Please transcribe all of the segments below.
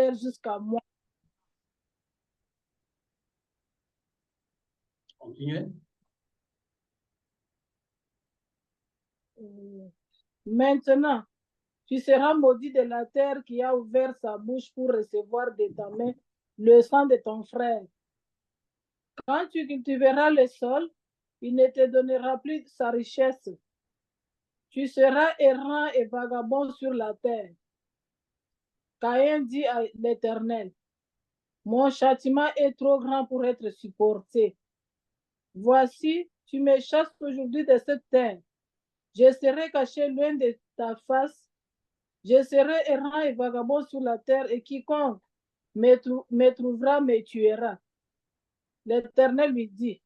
jusqu'à moi. Continuez. Maintenant, tu seras maudit de la terre qui a ouvert sa bouche pour recevoir de ta main le sang de ton frère. Quand tu cultiveras le sol, il ne te donnera plus sa richesse. Tu seras errant et vagabond sur la terre. Caïn dit à l'Éternel, mon châtiment est trop grand pour être supporté. Voici, tu me chasses aujourd'hui de cette terre. Je serai caché loin de ta face. Je serai errant et vagabond sur la terre, et quiconque me trouvera me tuera. L'Éternel lui dit,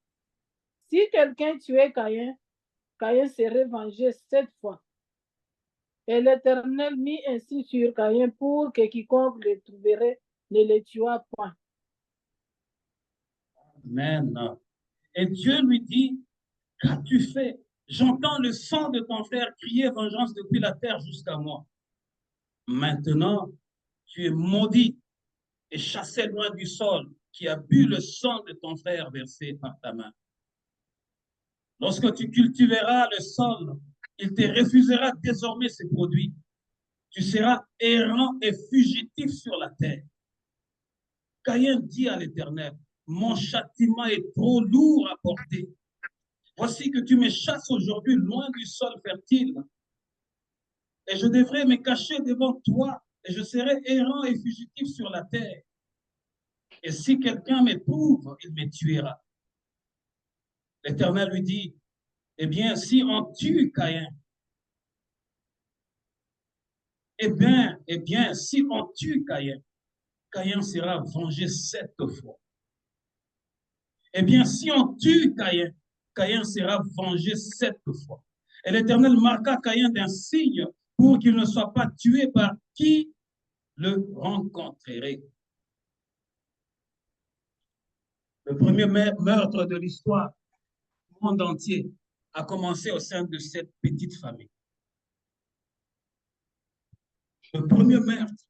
si quelqu'un tuait Caïn, Caïn serait vengé 7 fois. Et l'Éternel mit ainsi sur Caïn pour que quiconque le trouverait ne le tuât point. Amen. Et Dieu lui dit, qu'as-tu fait? J'entends le sang de ton frère crier vengeance depuis la terre jusqu'à moi. Maintenant, tu es maudit et chassé loin du sol qui a bu le sang de ton frère versé par ta main. Lorsque tu cultiveras le sol, il te refusera désormais ses produits. Tu seras errant et fugitif sur la terre. Caïn dit à l'Éternel, mon châtiment est trop lourd à porter. Voici que tu me chasses aujourd'hui loin du sol fertile, et je devrais me cacher devant toi, et je serai errant et fugitif sur la terre. Et si quelqu'un me trouve, il me tuera. L'Éternel lui dit, eh bien, si on tue Caïn, si on tue Caïn, Caïn sera vengé 7 fois. Eh bien, si on tue Caïn, Caïn sera vengé 7 fois. Et l'Éternel marqua Caïn d'un signe pour qu'il ne soit pas tué par qui le rencontrerait. Le premier meurtre de l'histoire du monde entier a commencé au sein de cette petite famille. Le premier meurtre,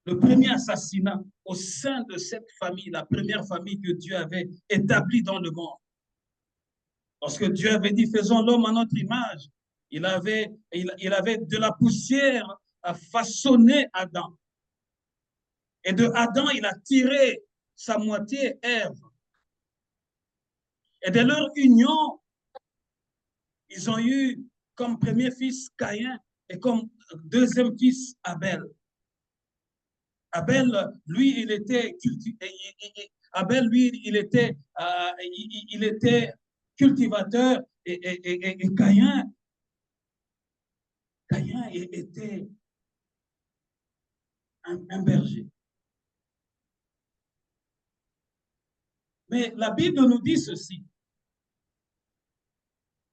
le premier assassinat au sein de cette famille, la première famille que Dieu avait établie dans le monde. Lorsque Dieu avait dit, faisons l'homme à notre image, il avait de la poussière à façonner Adam. Et de Adam, il a tiré sa moitié, Ève. Et de leur union, ils ont eu comme premier fils Caïn et comme deuxième fils Abel. Abel, lui, il était Abel, lui, il était cultivateur et Caïn était un berger. Mais la Bible nous dit ceci.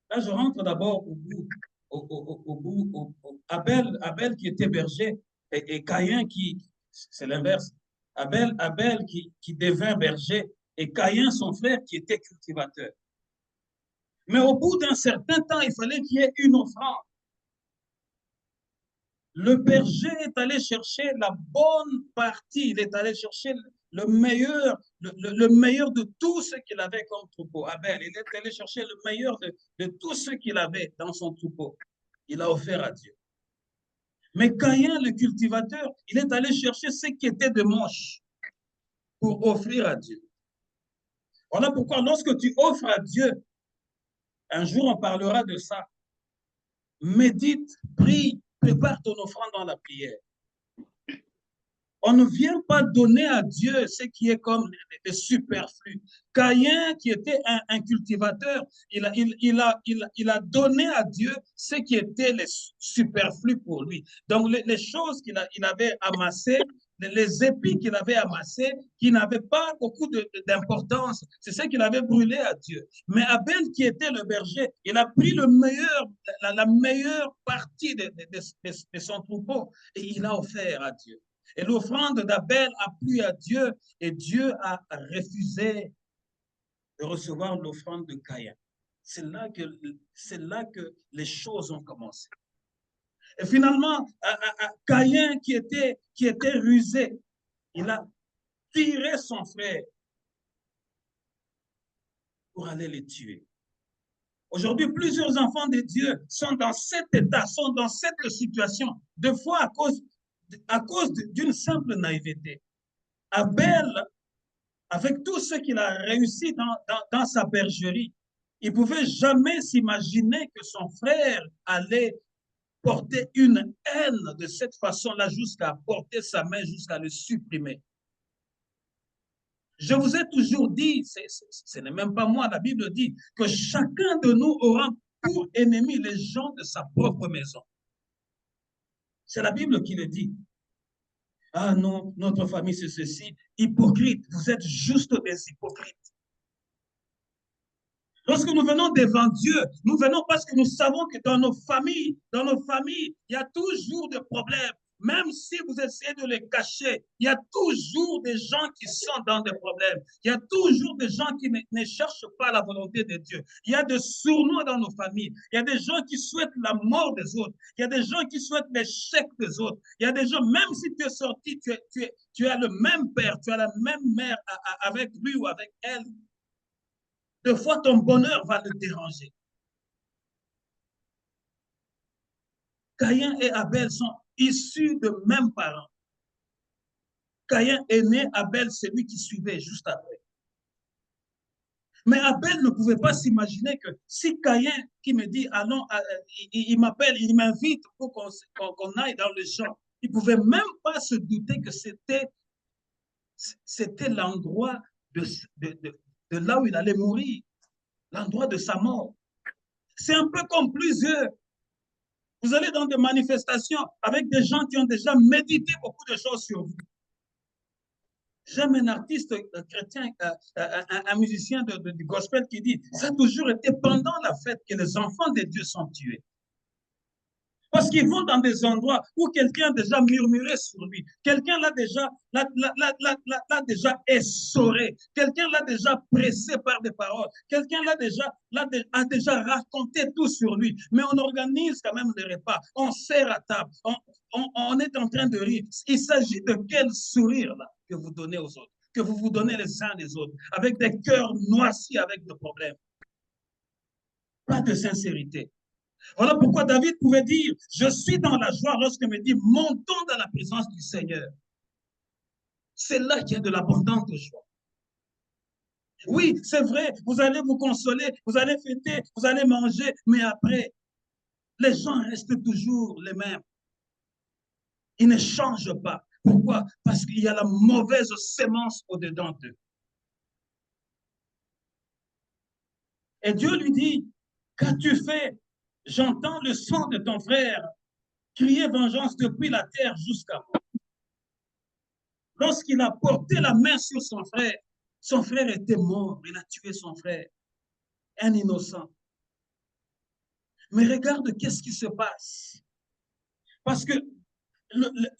Là, je rentre d'abord au bout. Abel qui était berger et Caïn qui, c'est l'inverse. Abel qui devint berger et Caïn, son frère, qui était cultivateur. Mais au bout d'un certain temps, il fallait qu'il y ait une offrande. Le berger est allé chercher la bonne partie, il est allé chercher le meilleur de tout ce qu'il avait comme troupeau. Abel, il est allé chercher le meilleur de tout ce qu'il avait dans son troupeau. Il a offert à Dieu. Mais Caïn, le cultivateur, il est allé chercher ce qui était de moche pour offrir à Dieu. Voilà pourquoi lorsque tu offres à Dieu, un jour on parlera de ça, médite, prie, prépare ton offrande dans la prière. On ne vient pas donner à Dieu ce qui est comme le superflu. Caïn, qui était un cultivateur, il a donné à Dieu ce qui était le superflu pour lui. Donc, les choses qu'il avait amassées, les épis qu'il avait amassés, qui n'avaient pas beaucoup d'importance, c'est ce qu'il avait brûlé à Dieu. Mais Abel, qui était le berger, il a pris la meilleure partie de son troupeau et il a offert à Dieu. Et l'offrande d'Abel a plu à Dieu et Dieu a refusé de recevoir l'offrande de Caïn. C'est là que les choses ont commencé. Et finalement, Caïn qui était rusé, il a tiré son frère pour aller le tuer. Aujourd'hui, plusieurs enfants de Dieu sont dans cet état, sont dans cette situation, des fois à cause d'une simple naïveté. Abel, avec tout ce qu'il a réussi dans sa bergerie, il ne pouvait jamais s'imaginer que son frère allait porter une haine de cette façon-là jusqu'à porter sa main, jusqu'à le supprimer. Je vous ai toujours dit, ce n'est même pas moi, la Bible dit que chacun de nous aura pour ennemi les gens de sa propre maison. C'est la Bible qui le dit. Ah non, notre famille c'est ceci. Hypocrite, vous êtes juste des hypocrites. Lorsque nous venons devant Dieu, nous venons parce que nous savons que dans nos familles, il y a toujours des problèmes. Même si vous essayez de les cacher, il y a toujours des gens qui sont dans des problèmes. Il y a toujours des gens qui ne cherchent pas la volonté de Dieu. Il y a des sournois dans nos familles. Il y a des gens qui souhaitent la mort des autres. Il y a des gens qui souhaitent l'échec des autres. Il y a des gens, même si tu es sorti, tu as le même père, tu as la même mère avec lui ou avec elle. Des fois, ton bonheur va le déranger. Caïn et Abel sont issus de mêmes parents. Caïn est né, Abel, c'est lui qui suivait juste après. Mais Abel ne pouvait pas s'imaginer que si Caïn, qui me dit, allons, il m'appelle, il m'invite pour qu'on aille dans le champ, il ne pouvait même pas se douter que c'était l'endroit de là où il allait mourir, l'endroit de sa mort. C'est un peu comme plusieurs. Vous allez dans des manifestations avec des gens qui ont déjà médité beaucoup de choses sur vous. J'aime un artiste chrétien, un musicien du gospel qui dit, ça a toujours été pendant la fête que les enfants de Dieu sont tués. Parce qu'ils vont dans des endroits où quelqu'un a déjà murmuré sur lui, quelqu'un l'a déjà essoré, quelqu'un l'a déjà pressé par des paroles, quelqu'un a déjà raconté tout sur lui. Mais on organise quand même les repas, on sert à table, on est en train de rire. Il s'agit de quel sourire là que vous donnez aux autres, que vous vous donnez les uns les autres, avec des cœurs noircis, avec des problèmes. Pas de sincérité. Voilà pourquoi David pouvait dire, je suis dans la joie lorsqu'il me dit, montons dans la présence du Seigneur. C'est là qu'il y a de l'abondance de joie. Oui, c'est vrai, vous allez vous consoler, vous allez fêter, vous allez manger, mais après, les gens restent toujours les mêmes. Ils ne changent pas. Pourquoi? Parce qu'il y a la mauvaise sémence au-dedans d'eux. Et Dieu lui dit, qu'as-tu fait? J'entends le son de ton frère crier vengeance depuis la terre jusqu'à moi. Lorsqu'il a porté la main sur son frère était mort. Il a tué son frère, un innocent. Mais regarde qu'est-ce qui se passe. Parce que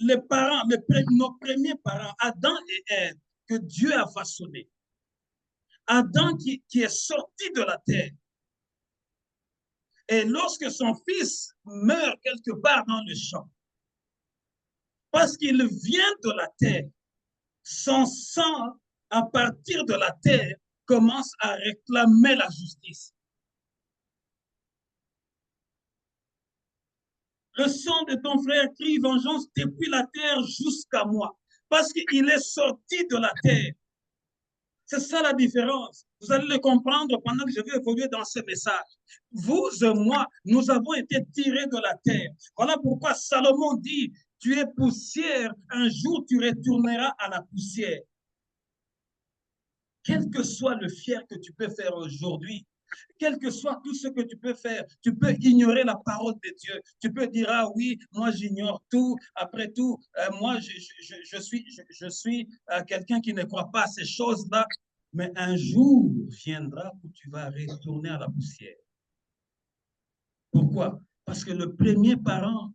les parents, nos premiers parents, Adam et Ève, que Dieu a façonné, Adam qui est sorti de la terre, et lorsque son fils meurt quelque part dans le champ, parce qu'il vient de la terre, son sang, à partir de la terre, commence à réclamer la justice. Le sang de ton frère crie vengeance depuis la terre jusqu'à moi, parce qu'il est sorti de la terre. C'est ça la différence. Vous allez le comprendre pendant que je vais évoluer dans ce message. Vous et moi, nous avons été tirés de la terre. Voilà pourquoi Salomon dit, tu es poussière, un jour tu retourneras à la poussière. Quel que soit le fier que tu peux faire aujourd'hui, quel que soit tout ce que tu peux faire, tu peux ignorer la parole de Dieu. Tu peux dire, ah oui, moi j'ignore tout. Après tout, moi je suis quelqu'un qui ne croit pas à ces choses-là. Mais un jour viendra où tu vas retourner à la poussière. Pourquoi? Parce que le premier parent,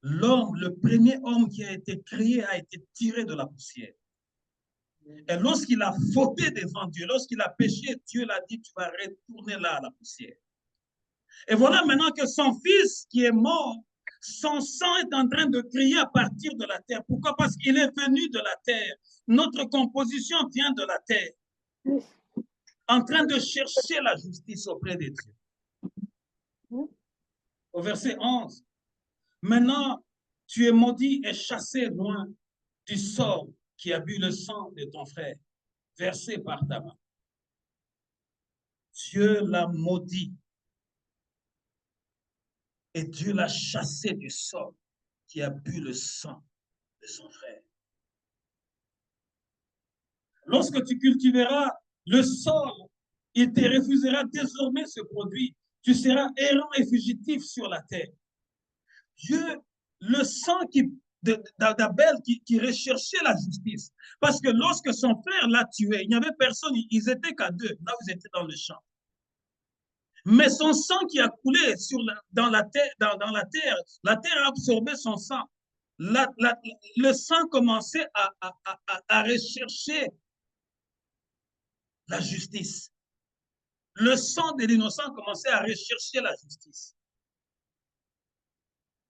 l'homme, le premier homme qui a été créé a été tiré de la poussière. Et lorsqu'il a fauté devant Dieu, lorsqu'il a péché, Dieu l'a dit, tu vas retourner là à la poussière. Et voilà maintenant que son fils qui est mort, Son sang est en train de crier à partir de la terre. Pourquoi? Parce qu'il est venu de la terre. Notre composition vient de la terre. En train de chercher la justice auprès de Dieu. Au verset 11. Maintenant, tu es maudit et chassé loin du sort qui a bu le sang de ton frère, versé par ta main. Dieu l'a maudit et Dieu l'a chassé du sort qui a bu le sang de son frère. Lorsque tu cultiveras le sol, il te refusera désormais ce produit. Tu seras errant et fugitif sur la terre. Dieu, le sang d'Abel qui recherchait la justice. Parce que lorsque son frère l'a tué, il n'y avait personne, ils étaient qu'à deux. Là, vous étiez dans le champ. Mais son sang qui a coulé dans la terre, la terre a absorbé son sang. Le sang commençait à rechercher la justice. Le sang de l'innocent commençait à rechercher la justice.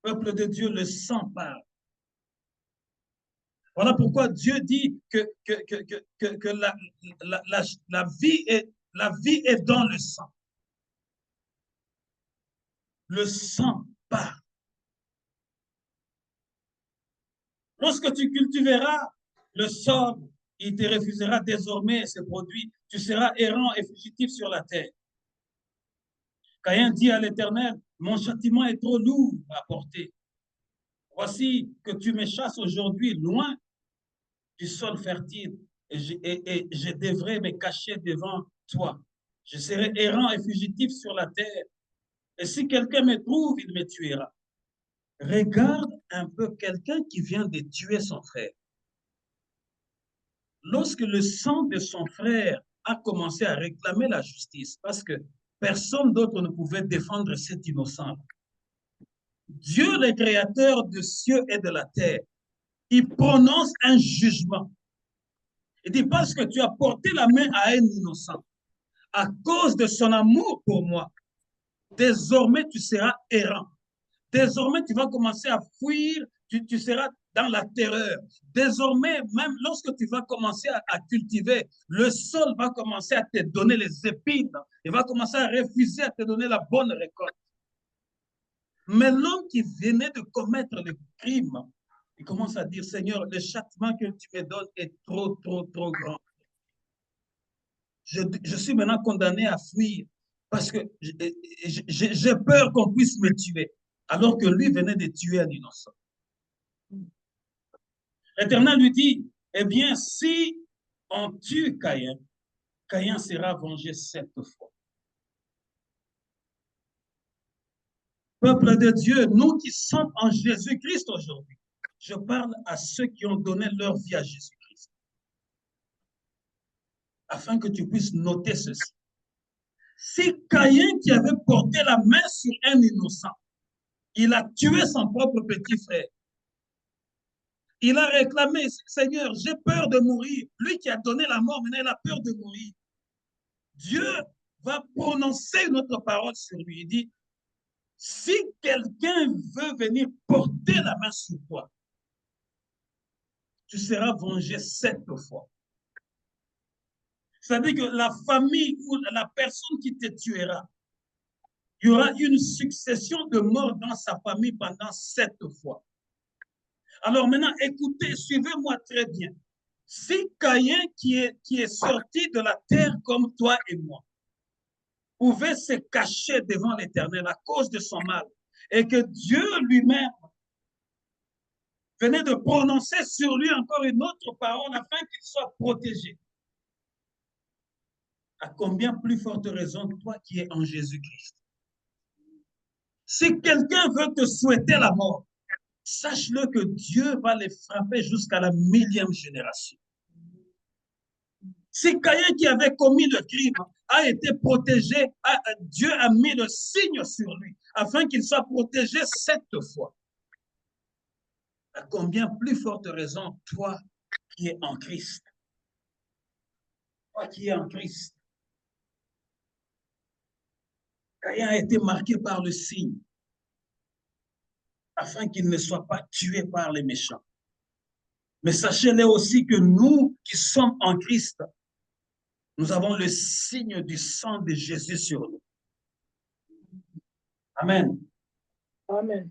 Peuple de Dieu, le sang parle. Voilà pourquoi Dieu dit que la vie est dans le sang. Le sang parle. Lorsque tu cultiveras le sol, il te refusera désormais ses produits. Tu seras errant et fugitif sur la terre. Caïn dit à l'Éternel, mon châtiment est trop lourd à porter. Voici que tu me chasses aujourd'hui loin du sol fertile et je devrais me cacher devant toi. Je serai errant et fugitif sur la terre. Et si quelqu'un me trouve, il me tuera. Regarde un peu quelqu'un qui vient de tuer son frère. Lorsque le sang de son frère a commencé à réclamer la justice, parce que personne d'autre ne pouvait défendre cet innocent, Dieu, le créateur des cieux et de la terre, il prononce un jugement. Il dit, parce que tu as porté la main à un innocent, à cause de son amour pour moi, désormais tu seras errant. Désormais tu vas commencer à fuir, tu seras dans la terreur. Désormais, même lorsque tu vas commencer à cultiver, le sol va commencer à te donner les épines. Il va commencer à refuser à te donner la bonne récolte. Mais l'homme qui venait de commettre le crime, il commence à dire, Seigneur, le châtiment que tu me donnes est trop grand. Je suis maintenant condamné à fuir parce que j'ai peur qu'on puisse me tuer, alors que lui venait de tuer un innocent. L'Éternel lui dit, eh bien, si on tue Caïn, Caïn sera vengé 7 fois. Peuple de Dieu, nous qui sommes en Jésus-Christ aujourd'hui, je parle à ceux qui ont donné leur vie à Jésus-Christ, afin que tu puisses noter ceci. Si Caïn qui avait porté la main sur un innocent, il a tué son propre petit frère, il a réclamé, Seigneur, j'ai peur de mourir. Lui qui a donné la mort, maintenant il a peur de mourir. Dieu va prononcer une autre parole sur lui. Il dit, si quelqu'un veut venir porter la main sur toi, tu seras vengé 7 fois. C'est-à-dire que la famille ou la personne qui te tuera, il y aura une succession de morts dans sa famille pendant 7 fois. Alors maintenant, écoutez, suivez-moi très bien. Si Caïn qui est sorti de la terre comme toi et moi, pouvait se cacher devant l'Éternel à cause de son mal, et que Dieu lui-même venait de prononcer sur lui encore une autre parole afin qu'il soit protégé, à combien plus forte raison toi qui es en Jésus-Christ. Si quelqu'un veut te souhaiter la mort, sache-le que Dieu va les frapper jusqu'à la 1000e génération. Si Caïn qui avait commis le crime a été protégé, Dieu a mis le signe sur lui afin qu'il soit protégé 7 fois. À combien plus forte raison, toi qui es en Christ. Toi qui es en Christ. Caïn a été marqué par le signe. afin qu'ils ne soient pas tués par les méchants. Mais sachez-le aussi que nous qui sommes en Christ, nous avons le signe du sang de Jésus sur nous. Amen. Amen.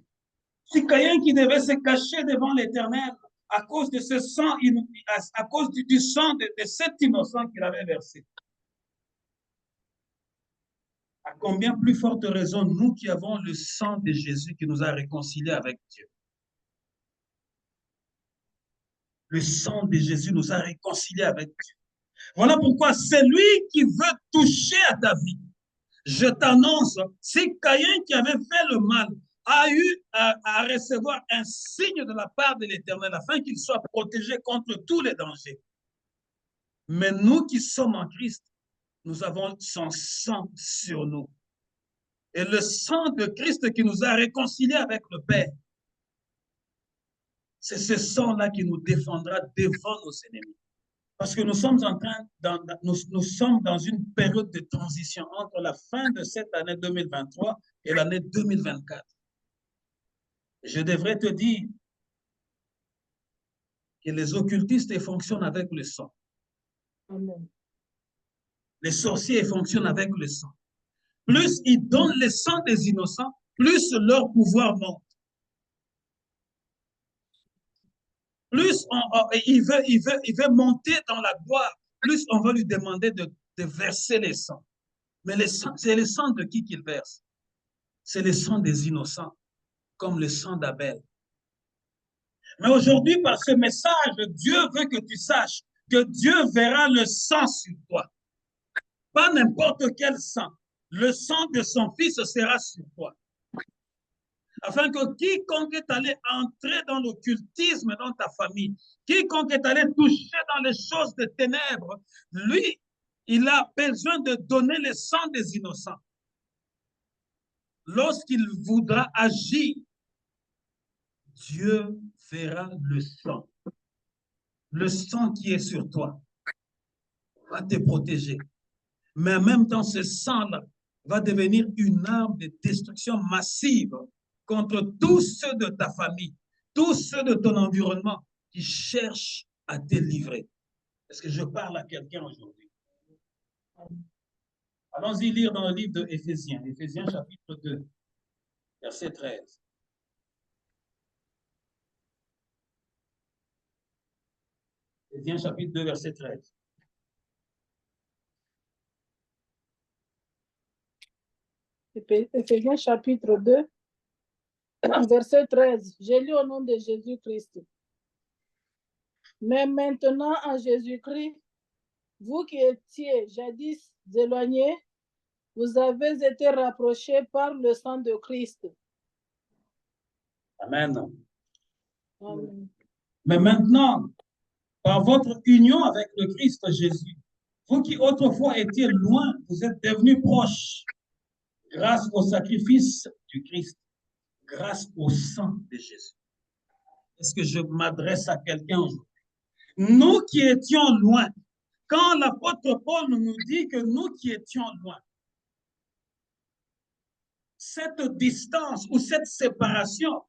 Si Caïn qui devait se cacher devant l'Éternel à cause de ce sang, à cause du sang de cet innocent qu'il avait versé, à combien plus forte raison nous qui avons le sang de Jésus qui nous a réconciliés avec Dieu. Le sang de Jésus nous a réconciliés avec Dieu. Voilà pourquoi celui qui veut toucher à ta vie, je t'annonce, si Caïn qui avait fait le mal a eu à recevoir un signe de la part de l'Éternel afin qu'il soit protégé contre tous les dangers. Mais nous qui sommes en Christ, nous avons son sang sur nous. Et le sang de Christ qui nous a réconciliés avec le Père, c'est ce sang-là qui nous défendra devant nos ennemis. Parce que nous sommes nous sommes dans une période de transition entre la fin de cette année 2023 et l'année 2024. Je devrais te dire que les occultistes fonctionnent avec le sang. Amen. Les sorciers fonctionnent avec le sang. Plus ils donnent le sang des innocents, plus leur pouvoir monte. Plus il veut monter dans la gloire, plus on va lui demander de verser les sangs. Mais c'est le sang de qui qu'il verse? C'est le sang des innocents, comme le sang d'Abel. Mais aujourd'hui, par ce message, Dieu veut que tu saches que Dieu verra le sang sur toi. Pas n'importe quel sang. Le sang de son fils sera sur toi. Afin que quiconque est allé entrer dans l'occultisme dans ta famille, quiconque est allé toucher dans les choses de ténèbres, lui, il a besoin de donner le sang des innocents. Lorsqu'il voudra agir, Dieu verra le sang. Le sang qui est sur toi va te protéger. Mais en même temps, ce sang-là va devenir une arme de destruction massive contre tous ceux de ta famille, tous ceux de ton environnement qui cherchent à te livrer. Est-ce que je parle à quelqu'un aujourd'hui? Allons-y lire dans le livre de Éphésiens, Éphésiens chapitre 2, verset 13. Éphésiens chapitre 2, verset 13. Éphésiens chapitre 2, verset 13. J'ai lu au nom de Jésus-Christ. Mais maintenant, en Jésus-Christ, vous qui étiez jadis éloignés, vous avez été rapprochés par le sang de Christ. Amen. Amen. Mais maintenant, par votre union avec le Christ Jésus, vous qui autrefois étiez loin, vous êtes devenus proches grâce au sacrifice du Christ, grâce au sang de Jésus. Est-ce que je m'adresse à quelqu'un aujourd'hui? Nous qui étions loin, quand l'apôtre Paul nous dit que nous qui étions loin, cette distance ou cette séparation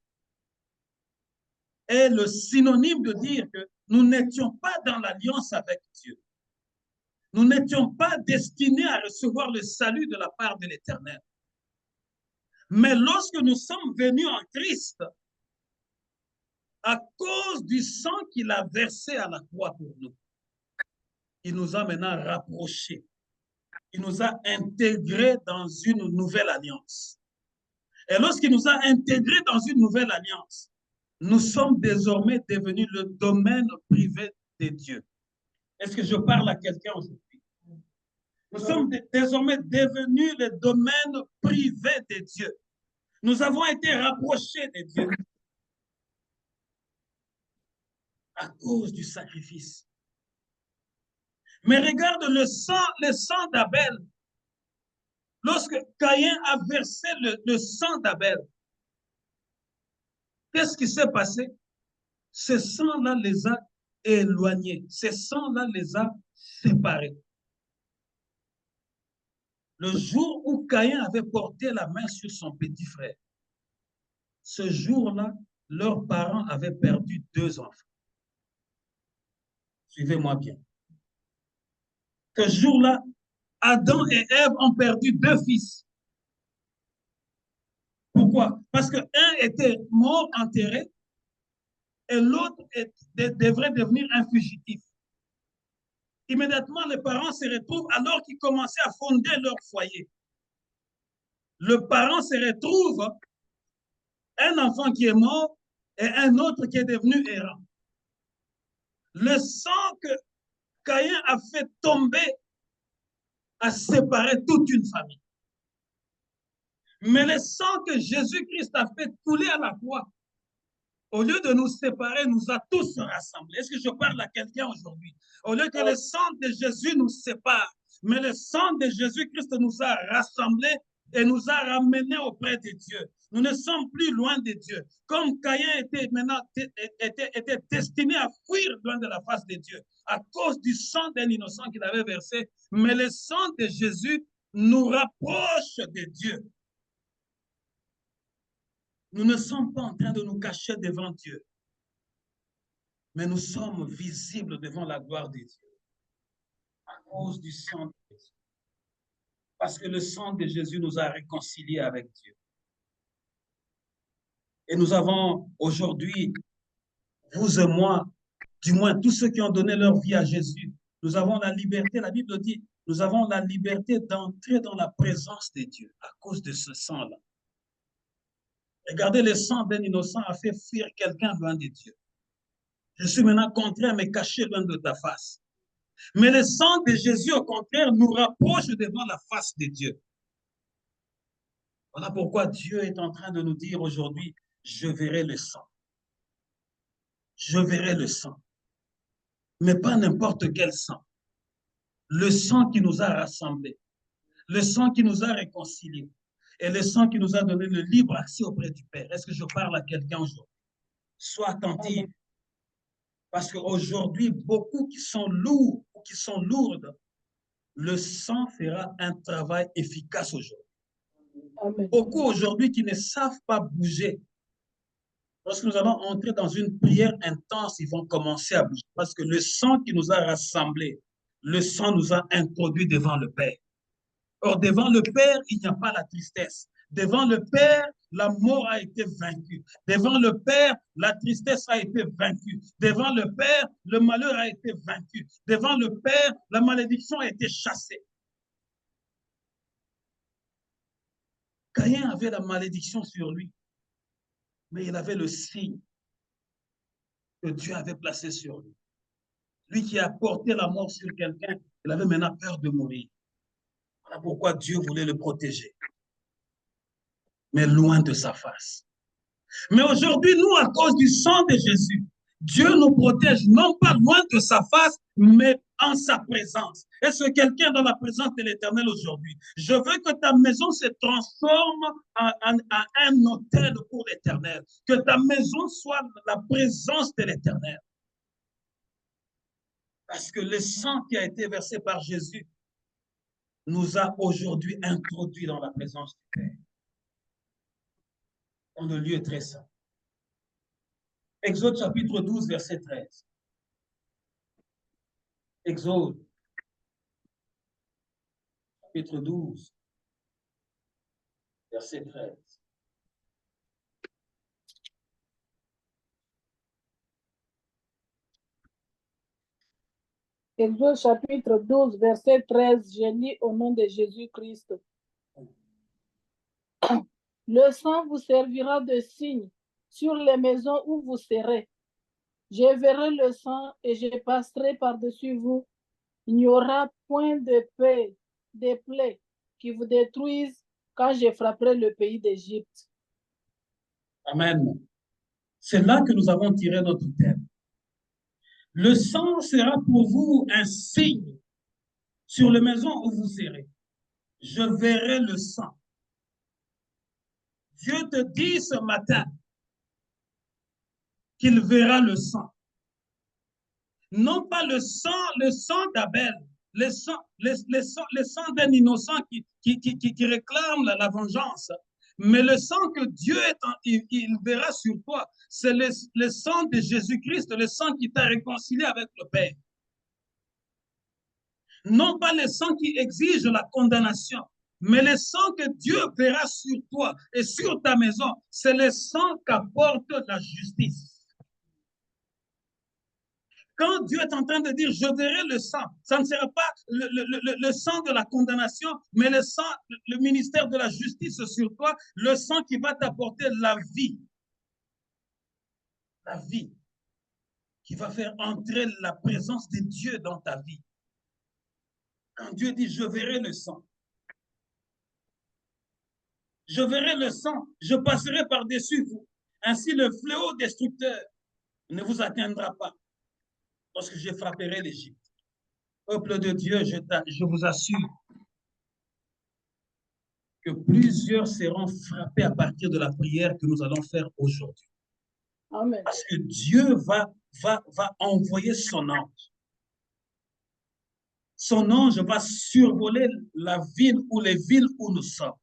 est le synonyme de dire que nous n'étions pas dans l'alliance avec Dieu. Nous n'étions pas destinés à recevoir le salut de la part de l'Éternel. Mais lorsque nous sommes venus en Christ, à cause du sang qu'il a versé à la croix pour nous, il nous a maintenant rapprochés. Il nous a intégrés dans une nouvelle alliance. Et lorsqu'il nous a intégrés dans une nouvelle alliance, nous sommes désormais devenus le domaine privé de Dieu. Est-ce que je parle à quelqu'un aujourd'hui? Nous sommes désormais devenus le domaine privé de Dieu. Nous avons été rapprochés de Dieu à cause du sacrifice. Mais regarde le sang d'Abel. Lorsque Caïn a versé le sang d'Abel, qu'est-ce qui s'est passé? Ce sang-là les a éloignés. Ce sang-là les a séparés. Le jour où Caïn avait porté la main sur son petit frère, ce jour-là, leurs parents avaient perdu 2 enfants. Suivez-moi bien. Ce jour-là, Adam et Ève ont perdu 2 fils. Pourquoi? Parce qu'un était mort, enterré, et l'autre devrait devenir un fugitif. Immédiatement, les parents se retrouvent alors qu'ils commençaient à fonder leur foyer. Le parent se retrouve, un enfant qui est mort et un autre qui est devenu errant. Le sang que Caïn a fait tomber a séparé toute une famille. Mais le sang que Jésus-Christ a fait couler à la croix, au lieu de nous séparer, nous a tous rassemblés. Est-ce que je parle à quelqu'un aujourd'hui? Au lieu que le sang de Jésus nous sépare, mais le sang de Jésus-Christ nous a rassemblés et nous a ramenés auprès de Dieu. Nous ne sommes plus loin de Dieu. Comme Caïn était destiné à fuir loin de la face de Dieu à cause du sang d'un innocent qu'il avait versé, mais le sang de Jésus nous rapproche de Dieu. Nous ne sommes pas en train de nous cacher devant Dieu, mais nous sommes visibles devant la gloire de Dieu à cause du sang de Jésus. Parce que le sang de Jésus nous a réconciliés avec Dieu. Et nous avons aujourd'hui, vous et moi, du moins tous ceux qui ont donné leur vie à Jésus, nous avons la liberté, la Bible dit, nous avons la liberté d'entrer dans la présence de Dieu à cause de ce sang-là. Regardez, le sang d'un innocent a fait fuir quelqu'un loin de Dieu. Je suis maintenant contraint à me cacher loin de ta face. Mais le sang de Jésus, au contraire, nous rapproche devant la face de Dieu. Voilà pourquoi Dieu est en train de nous dire aujourd'hui, je verrai le sang. Je verrai le sang. Mais pas n'importe quel sang. Le sang qui nous a rassemblés. Le sang qui nous a réconciliés. Et le sang qui nous a donné le libre accès auprès du Père. Est-ce que je parle à quelqu'un aujourd'hui? Sois attentif. Parce qu'aujourd'hui, beaucoup qui sont lourds ou qui sont lourdes, le sang fera un travail efficace aujourd'hui. Beaucoup aujourd'hui qui ne savent pas bouger. Lorsque nous allons entrer dans une prière intense, ils vont commencer à bouger. Parce que le sang qui nous a rassemblés, le sang nous a introduits devant le Père. Or, devant le Père, il n'y a pas la tristesse. Devant le Père, la mort a été vaincue. Devant le Père, la tristesse a été vaincue. Devant le Père, le malheur a été vaincu. Devant le Père, la malédiction a été chassée. Caïn avait la malédiction sur lui, mais il avait le signe que Dieu avait placé sur lui. Lui qui a porté la mort sur quelqu'un, il avait maintenant peur de mourir. Voilà pourquoi Dieu voulait le protéger, mais loin de sa face. Mais aujourd'hui, nous, à cause du sang de Jésus, Dieu nous protège non pas loin de sa face, mais en sa présence. Est-ce que quelqu'un dans la présence de l'Éternel aujourd'hui? Je veux que ta maison se transforme en un hôtel pour l'Éternel. Que ta maison soit la présence de l'Éternel. Parce que le sang qui a été versé par Jésus nous a aujourd'hui introduits dans la présence du Père. Dans le lieu très saint. Exode chapitre 12, verset 13. Exode chapitre 12, verset 13. Exode chapitre 12, verset 13, je lis au nom de Jésus-Christ. Le sang vous servira de signe sur les maisons où vous serez. Je verrai le sang et je passerai par-dessus vous. Il n'y aura point de paix, de plaies qui vous détruisent quand je frapperai le pays d'Égypte. Amen. C'est là que nous avons tiré notre thème. Le sang sera pour vous un signe sur les maisons où vous serez. Je verrai le sang. Dieu te dit ce matin qu'il verra le sang. Non pas le sang d'Abel, le sang d'un innocent qui réclame la vengeance, Mais le sang que Dieu il verra sur toi, c'est le sang de Jésus-Christ, le sang qui t'a réconcilié avec le Père. Non pas le sang qui exige la condamnation, mais le sang que Dieu verra sur toi et sur ta maison, c'est le sang qu'apporte la justice. Quand Dieu est en train de dire, je verrai le sang, ça ne sera pas le sang de la condamnation, mais le sang, le ministère de la justice sur toi, le sang qui va t'apporter la vie. La vie qui va faire entrer la présence de Dieu dans ta vie. Quand Dieu dit, je verrai le sang. Je verrai le sang, je passerai par-dessus vous. Ainsi, le fléau destructeur ne vous atteindra pas lorsque je frapperai l'Égypte. Peuple de Dieu, je vous assure que plusieurs seront frappés à partir de la prière que nous allons faire aujourd'hui. Amen. Parce que Dieu va envoyer son ange. Son ange va survoler la ville ou les villes où nous sommes.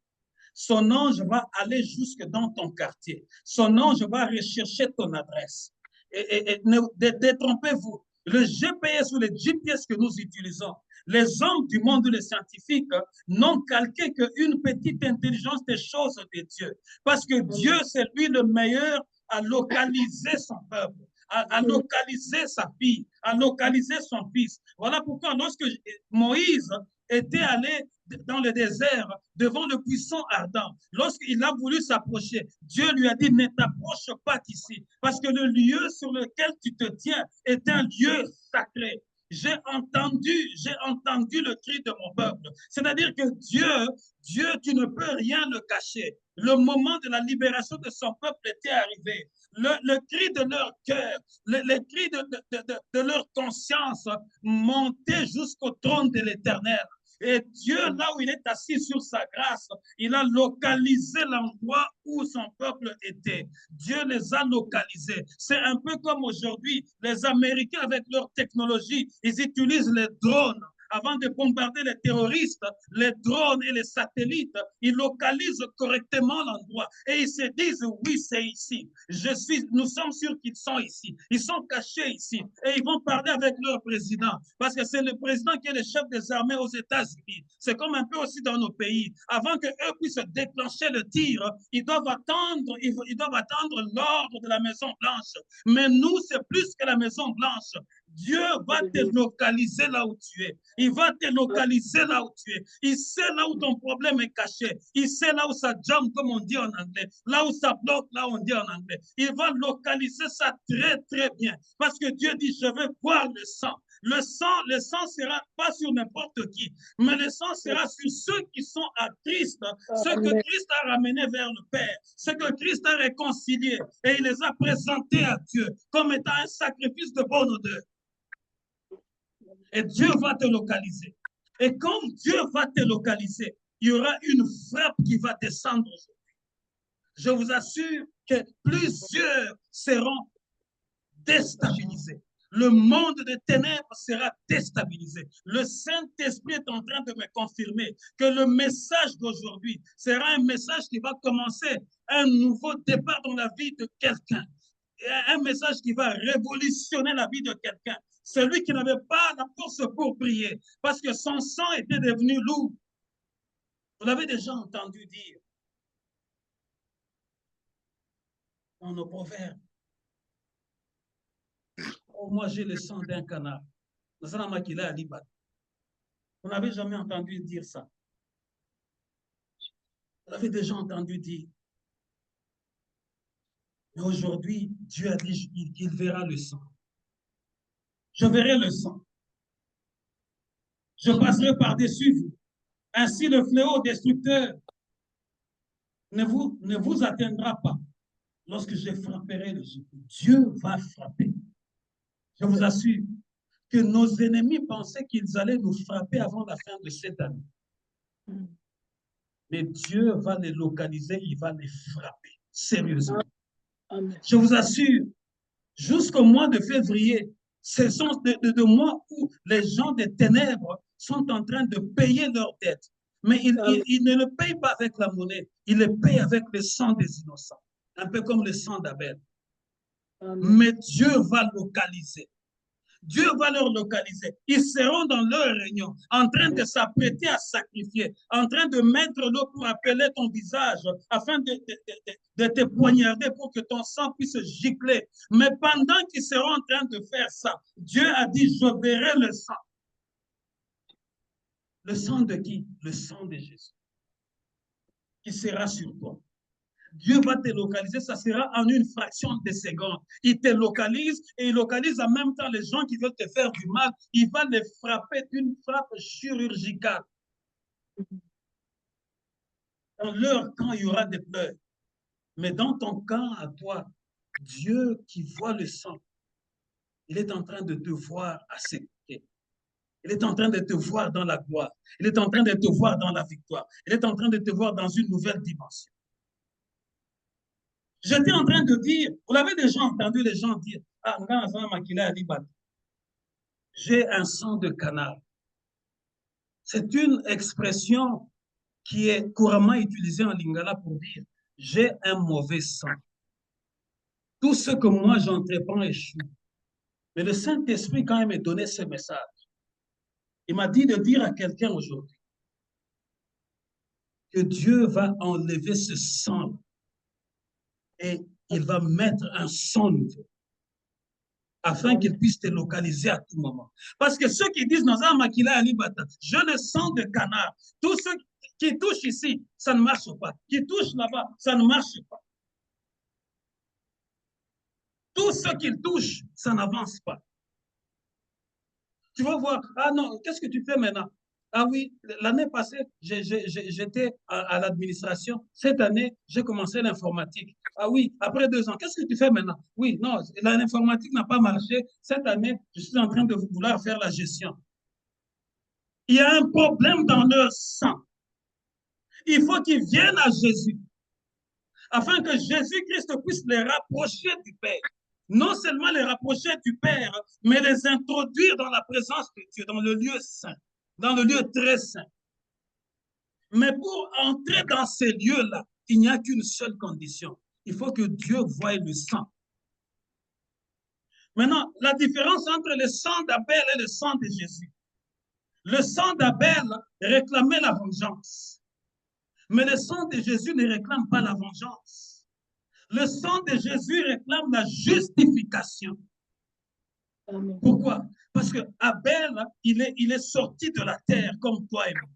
Son ange va aller jusque dans ton quartier. Son ange va rechercher ton adresse. Et détrompez-vous. Le GPS ou les GPS que nous utilisons, les hommes du monde, les scientifiques, n'ont calqué qu'une petite intelligence des choses de Dieu. Parce que Dieu, c'est lui le meilleur à localiser son peuple, à localiser sa fille, à localiser son fils. Voilà pourquoi lorsque Moïse était allé dans le désert devant le buisson ardent, lorsqu'il a voulu s'approcher, Dieu lui a dit, ne t'approche pas d'ici, parce que le lieu sur lequel tu te tiens est un lieu sacré. J'ai entendu le cri de mon peuple. C'est-à-dire que Dieu, tu ne peux rien le cacher. Le moment de la libération de son peuple était arrivé. Le cri de leur cœur, le cri de leur conscience montait jusqu'au trône de l'Éternel. Et Dieu, là où il est assis sur sa grâce, il a localisé l'endroit où son peuple était. Dieu les a localisés. C'est un peu comme aujourd'hui, les Américains avec leur technologie, ils utilisent les drones. Avant de bombarder les terroristes, les drones et les satellites, ils localisent correctement l'endroit. Et ils se disent, oui, c'est ici. Nous sommes sûrs qu'ils sont ici. Ils sont cachés ici. Et ils vont parler avec leur président. Parce que c'est le président qui est le chef des armées aux États-Unis. C'est comme un peu aussi dans nos pays. Avant qu'eux puissent déclencher le tir, ils doivent attendre l'ordre de la Maison-Blanche. Mais nous, c'est plus que la Maison-Blanche. Dieu va te localiser là où tu es. Il va te localiser là où tu es. Il sait là où ton problème est caché. Il sait là où ça jambe, comme on dit en anglais. Là où ça bloque, là où on dit en anglais. Il va localiser ça très, très bien. Parce que Dieu dit, je veux voir le sang. Le sang sera pas sur n'importe qui, mais le sang sera sur ceux qui sont à Christ, ceux que Christ a ramenés vers le Père, ceux que Christ a réconciliés et il les a présentés à Dieu comme étant un sacrifice de bonne odeur. Et Dieu va te localiser. Et comme Dieu va te localiser, il y aura une frappe qui va descendre aujourd'hui. Je vous assure que plusieurs seront déstabilisés. Le monde des ténèbres sera déstabilisé. Le Saint-Esprit est en train de me confirmer que le message d'aujourd'hui sera un message qui va commencer un nouveau départ dans la vie de quelqu'un. Un message qui va révolutionner la vie de quelqu'un. Celui qui n'avait pas la force pour prier parce que son sang était devenu lourd. Vous l'avez déjà entendu dire dans nos proverbes. Oh, moi, j'ai le sang d'un canard. Vous n'avez jamais entendu dire ça. Vous l'avez déjà entendu dire. Mais aujourd'hui, Dieu a dit qu'il verra le sang. Je verrai le sang. Je passerai par-dessus vous. Ainsi, le fléau destructeur ne vous atteindra pas lorsque je frapperai l'Égypte. Dieu va frapper. Je vous assure que nos ennemis pensaient qu'ils allaient nous frapper avant la fin de cette année. Mais Dieu va les localiser, il va les frapper. Sérieusement. Amen. Je vous assure, jusqu'au mois de février, ce sont de mois où les gens des ténèbres sont en train de payer leurs dettes. Mais il ne le paye pas avec la monnaie, il le paye avec le sang des innocents, un peu comme le sang d'Abel. Mais Dieu va localiser. Dieu va leur localiser. Ils seront dans leur réunion, en train de s'apprêter à sacrifier, en train de mettre l'eau pour appeler ton visage, afin de te poignarder pour que ton sang puisse gicler. Mais pendant qu'ils seront en train de faire ça, Dieu a dit, je verrai le sang. Le sang de qui? Le sang de Jésus, qui sera sur toi. Dieu va te localiser, ça sera en une fraction de seconde. Il te localise et il localise en même temps les gens qui veulent te faire du mal. Il va les frapper d'une frappe chirurgicale. Dans leur camp, il y aura des pleurs. Mais dans ton camp, à toi, Dieu qui voit le sang, il est en train de te voir à ses côtés. Il est en train de te voir dans la gloire. Il est en train de te voir dans la victoire. Il est en train de te voir dans une nouvelle dimension. J'étais en train de dire, vous l'avez déjà entendu les gens dire, ah, j'ai un sang de canard. C'est une expression qui est couramment utilisée en lingala pour dire, j'ai un mauvais sang. Tout ce que moi j'entreprends échoue. Mais le Saint-Esprit, quand il m'a donné ce message, il m'a dit de dire à quelqu'un aujourd'hui que Dieu va enlever ce sang et il va mettre un sang nouveau afin qu'il puisse te localiser à tout moment. Parce que ceux qui disent, je le sens de canard, tous ceux qui touchent ici, ça ne marche pas. Qui touchent là-bas, ça ne marche pas. Tout ce qu'ils touchent, ça n'avance pas. Tu vas voir, ah non, qu'est-ce que tu fais maintenant? Ah oui, l'année passée, j'étais à l'administration. Cette année, j'ai commencé l'informatique. Ah oui, après 2 ans, qu'est-ce que tu fais maintenant? Oui, non, l'informatique n'a pas marché. Cette année, je suis en train de vouloir faire la gestion. Il y a un problème dans leur sang. Il faut qu'ils viennent à Jésus, afin que Jésus-Christ puisse les rapprocher du Père. Non seulement les rapprocher du Père, mais les introduire dans la présence de Dieu, dans le lieu saint, dans le lieu très saint. Mais pour entrer dans ces lieux-là, il n'y a qu'une seule condition. Il faut que Dieu voie le sang. Maintenant, la différence entre le sang d'Abel et le sang de Jésus. Le sang d'Abel réclamait la vengeance. Mais le sang de Jésus ne réclame pas la vengeance. Le sang de Jésus réclame la justification. Amen. Pourquoi? Parce que Abel, il est sorti de la terre comme toi et moi.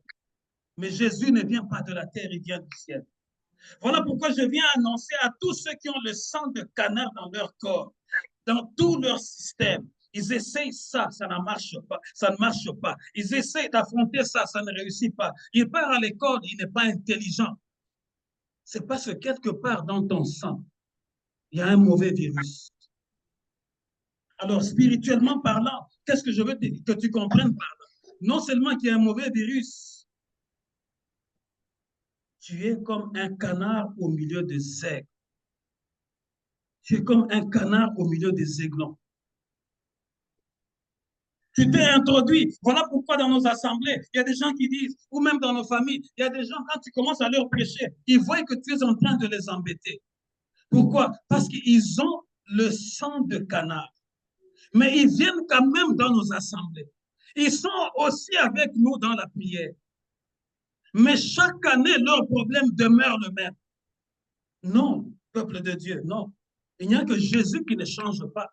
Mais Jésus ne vient pas de la terre, il vient du ciel. Voilà pourquoi je viens annoncer à tous ceux qui ont le sang de canard dans leur corps, dans tout leur système. Ils essayent ça, ça ne marche pas, ça ne marche pas. Ils essayent d'affronter ça, ça ne réussit pas. Il part à l'école, il n'est pas intelligent. C'est parce que quelque part dans ton sang, il y a un mauvais virus. Alors, spirituellement parlant, qu'est-ce que je veux que tu comprennes par là? Non seulement qu'il y a un mauvais virus, tu es comme un canard au milieu des aigles. Tu es comme un canard au milieu des aiglons. Tu t'es introduit. Voilà pourquoi dans nos assemblées, il y a des gens qui disent, ou même dans nos familles, il y a des gens, quand tu commences à leur prêcher, ils voient que tu es en train de les embêter. Pourquoi? Parce qu'ils ont le sang de canard. Mais ils viennent quand même dans nos assemblées. Ils sont aussi avec nous dans la prière. Mais chaque année, leur problème demeure le même. Non, peuple de Dieu, non. Il n'y a que Jésus qui ne change pas.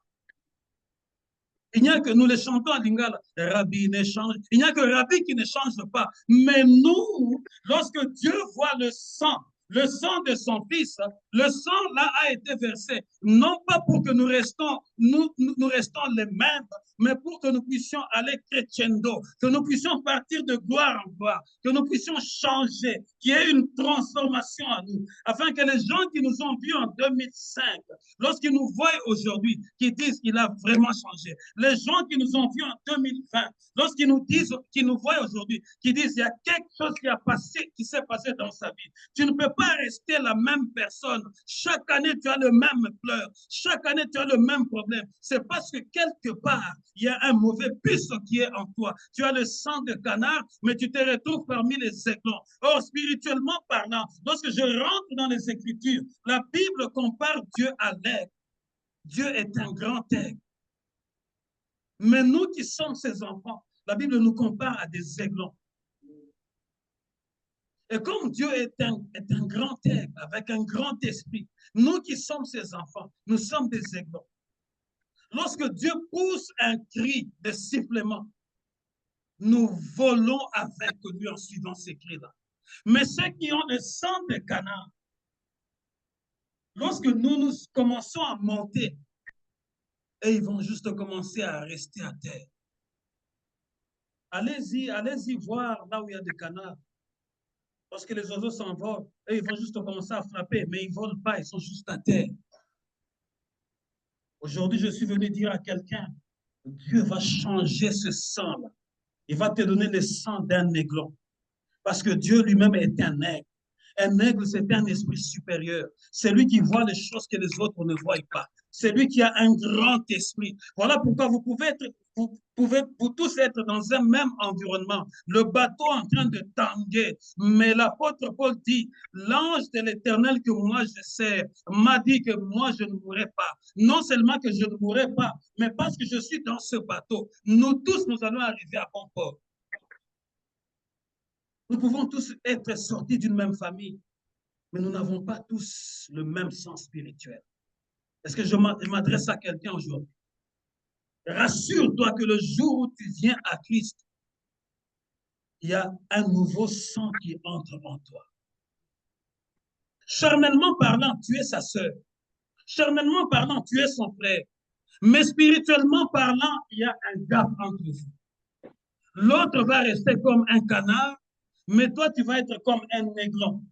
Il n'y a que nous les chantons à Lingala, Rabbi ne change. Il n'y a que Rabbi qui ne change pas. Mais nous, lorsque Dieu voit le sang de son fils, le sang là a été versé, non pas pour que nous restons les mêmes, mais pour que nous puissions aller crescendo, que nous puissions partir de gloire en gloire, que nous puissions changer, qu'il y ait une transformation à nous, afin que les gens qui nous ont vus en 2005, lorsqu'ils nous voient aujourd'hui, qui disent qu'il a vraiment changé, les gens qui nous ont vus en 2020, lorsqu'ils nous disent, qu'ils nous voient aujourd'hui, qui disent qu'il y a quelque chose qui s'est passé dans sa vie, tu ne peux pas pas rester la même personne. Chaque année, tu as le même pleur. Chaque année, tu as le même problème. C'est parce que quelque part, il y a un mauvais puceau qui est en toi. Tu as le sang de canard, mais tu te retrouves parmi les aiglons. Or, spirituellement parlant, lorsque je rentre dans les Écritures, la Bible compare Dieu à l'aigle. Dieu est un grand aigle. Mais nous qui sommes ses enfants, la Bible nous compare à des aiglons. Et comme Dieu est un grand aigle avec un grand esprit, nous qui sommes ses enfants, nous sommes des aiglons. Lorsque Dieu pousse un cri de sifflement, nous volons avec lui en suivant ces cris-là. Mais ceux qui ont le sang de canard, lorsque nous commençons à monter, et ils vont juste commencer à rester à terre. Allez-y voir là où il y a des canards. Lorsque les oiseaux s'envolent, ils vont juste commencer à frapper, mais ils ne volent pas, ils sont juste à terre. Aujourd'hui, je suis venu dire à quelqu'un, Dieu va changer ce sang-là. Il va te donner le sang d'un aiglon. Parce que Dieu lui-même est un aigle. Un aigle, c'est un esprit supérieur. C'est lui qui voit les choses que les autres ne voient pas. C'est lui qui a un grand esprit. Voilà pourquoi vous pouvez tous être dans un même environnement. Le bateau en train de tanguer. Mais l'apôtre Paul dit, l'ange de l'Éternel que moi je sers m'a dit que moi je ne mourrai pas. Non seulement que je ne mourrai pas, mais parce que je suis dans ce bateau. Nous tous, nous allons arriver à bon port. Nous pouvons tous être sortis d'une même famille, mais nous n'avons pas tous le même sens spirituel. Est-ce que je m'adresse à quelqu'un aujourd'hui? Rassure-toi que le jour où tu viens à Christ, il y a un nouveau sang qui entre en toi. Charnellement parlant, tu es sa sœur. Charnellement parlant, tu es son frère. Mais spirituellement parlant, il y a un gap entre vous. L'autre va rester comme un canard, mais toi, tu vas être comme un aiglon.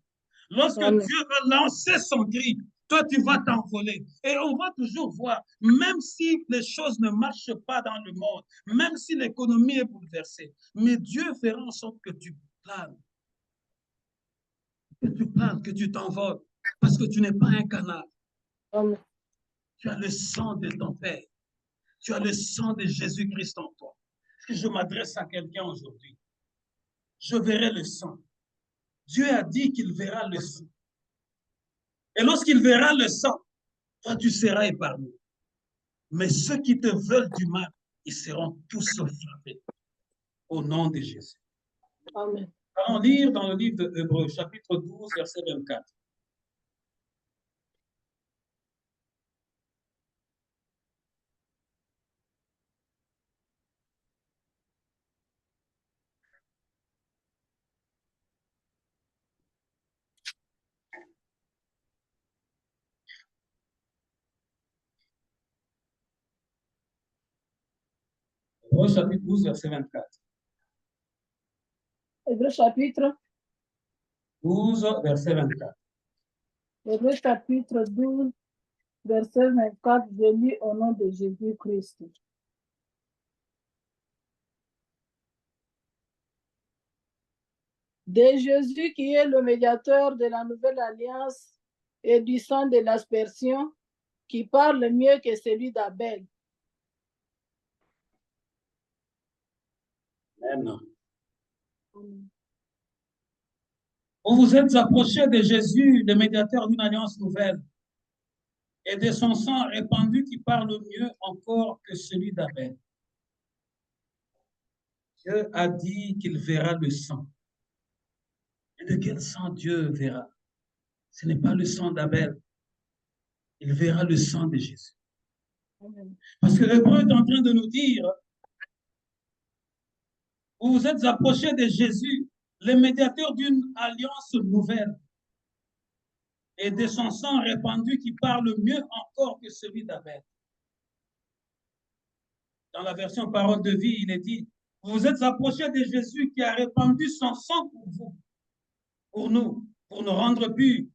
Lorsque Dieu va lancer son cri, toi, tu vas t'envoler. Et on va toujours voir, même si les choses ne marchent pas dans le monde, même si l'économie est bouleversée, mais Dieu fera en sorte que tu planes, que tu t'envoles, parce que tu n'es pas un canard. Amen. Tu as le sang de ton Père. Tu as le sang de Jésus-Christ en toi. Si je m'adresse à quelqu'un aujourd'hui, je verrai le sang. Dieu a dit qu'il verra le sang. Et lorsqu'il verra le sang, toi, tu seras épargné. Mais ceux qui te veulent du mal, ils seront tous frappés. Au nom de Jésus. Amen. Allons lire dans le livre de Hébreux, chapitre 12, verset 24. Hébreux, chapitre 12, verset 24. Hébreux chapitre 12, verset 24. Hébreux chapitre 12, verset 24, je lis au nom de Jésus-Christ. De Jésus qui est le médiateur de la nouvelle alliance et du sang de l'aspersion, qui parle mieux que celui d'Abel. Amen. Vous vous êtes approchés de Jésus, le médiateur d'une alliance nouvelle, et de son sang répandu qui parle mieux encore que celui d'Abel. Dieu a dit qu'il verra le sang. Et de quel sang Dieu verra? Ce n'est pas le sang d'Abel. Il verra le sang de Jésus. Parce que l'Hébreu est en train de nous dire, vous vous êtes approchés de Jésus, le médiateur d'une alliance nouvelle, et de son sang répandu qui parle mieux encore que celui d'Abel. Dans la version Parole de vie, il est dit, vous vous êtes approchés de Jésus qui a répandu son sang pour vous, pour nous rendre purs.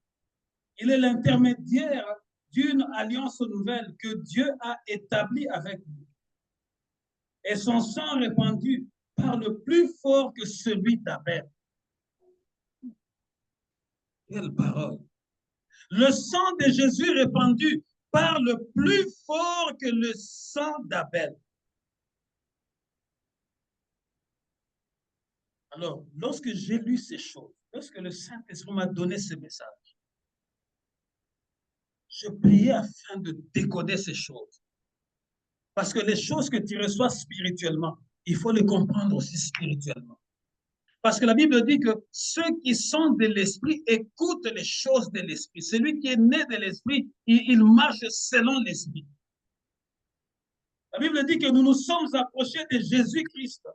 Il est l'intermédiaire d'une alliance nouvelle que Dieu a établie avec nous. Et son sang répandu parle plus fort que celui d'Abel. Quelle parole! Le sang de Jésus répandu parle plus fort que le sang d'Abel. Alors, lorsque j'ai lu ces choses, lorsque le Saint-Esprit m'a donné ce message, je priais afin de décoder ces choses. Parce que les choses que tu reçois spirituellement, il faut les comprendre aussi spirituellement. Parce que la Bible dit que ceux qui sont de l'esprit écoutent les choses de l'esprit. Celui qui est né de l'esprit, il marche selon l'esprit. La Bible dit que nous nous sommes approchés de Jésus-Christ,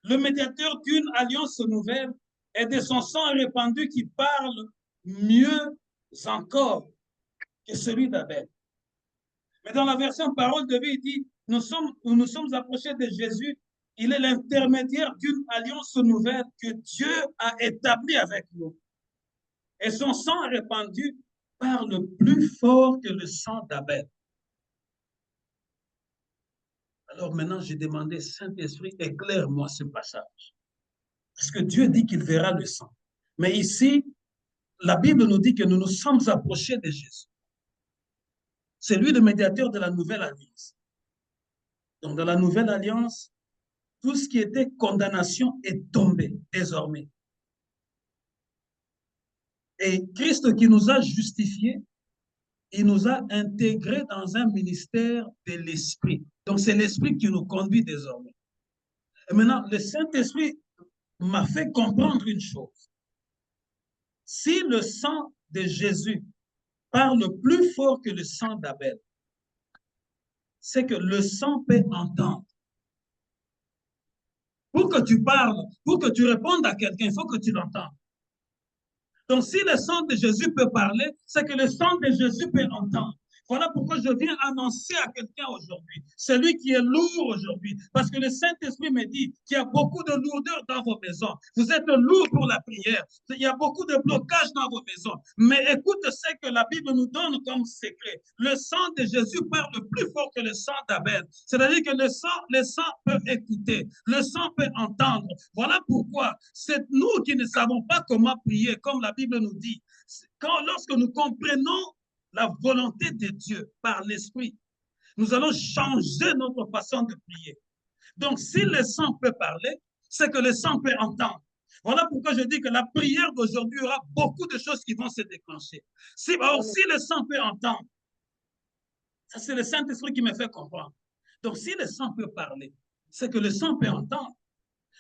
le médiateur d'une alliance nouvelle et de son sang répandu qui parle mieux encore que celui d'Abel. Mais dans la version parole de vie, il dit, nous sommes approchés de Jésus. Il est l'intermédiaire d'une alliance nouvelle que Dieu a établie avec nous. Et son sang répandu parle plus fort que le sang d'Abel. Alors maintenant, j'ai demandé, Saint-Esprit, éclaire-moi ce passage. Parce que Dieu dit qu'il verra le sang. Mais ici, la Bible nous dit que nous nous sommes approchés de Jésus. C'est lui le médiateur de la nouvelle alliance. Donc, dans la nouvelle alliance, tout ce qui était condamnation est tombé désormais. Et Christ qui nous a justifiés, il nous a intégrés dans un ministère de l'Esprit. Donc, c'est l'Esprit qui nous conduit désormais. Et maintenant, le Saint-Esprit m'a fait comprendre une chose. Si le sang de Jésus parle plus fort que le sang d'Abel, c'est que le sang peut entendre. Pour que tu parles, pour que tu répondes à quelqu'un, il faut que tu l'entendes. Donc, si le sang de Jésus peut parler, c'est que le sang de Jésus peut entendre. Voilà pourquoi je viens annoncer à quelqu'un aujourd'hui, celui qui est lourd aujourd'hui, parce que le Saint-Esprit me dit qu'il y a beaucoup de lourdeur dans vos maisons. Vous êtes lourd pour la prière. Il y a beaucoup de blocages dans vos maisons. Mais écoute ce que la Bible nous donne comme secret. Le sang de Jésus parle plus fort que le sang d'Abel. C'est-à-dire que le sang peut écouter, le sang peut entendre. Voilà pourquoi c'est nous qui ne savons pas comment prier, comme la Bible nous dit. Lorsque nous comprenons la volonté de Dieu par l'Esprit, nous allons changer notre façon de prier. Donc, si le sang peut parler, c'est que le sang peut entendre. Voilà pourquoi je dis que la prière d'aujourd'hui, il y aura beaucoup de choses qui vont se déclencher. Si le sang peut entendre, ça c'est le Saint-Esprit qui me fait comprendre. Donc, si le sang peut parler, c'est que le sang peut entendre.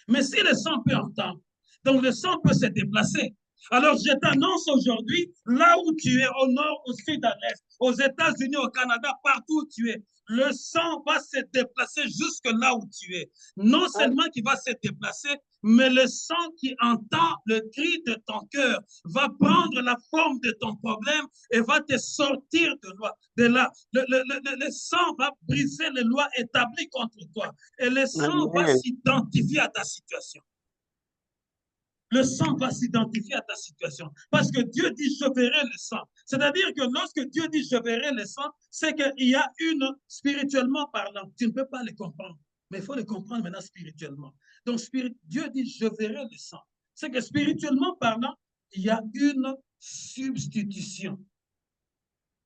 Mais si le sang peut entendre, donc le sang peut se déplacer. Alors, je t'annonce aujourd'hui, là où tu es, au nord, au sud, à l'est, aux États-Unis, au Canada, partout où tu es, le sang va se déplacer jusque là où tu es. Non seulement qu'il va se déplacer, mais le sang qui entend le cri de ton cœur va prendre la forme de ton problème et va te sortir de là. Le sang va briser les lois établies contre toi. Et le sang va s'identifier à ta situation. Le sang va s'identifier à ta situation. Parce que Dieu dit, je verrai le sang. C'est-à-dire que lorsque Dieu dit, je verrai le sang, c'est qu'il y a spirituellement parlant, tu ne peux pas le comprendre. Mais il faut le comprendre maintenant spirituellement. Donc, Dieu dit, je verrai le sang. C'est que spirituellement parlant, il y a une substitution.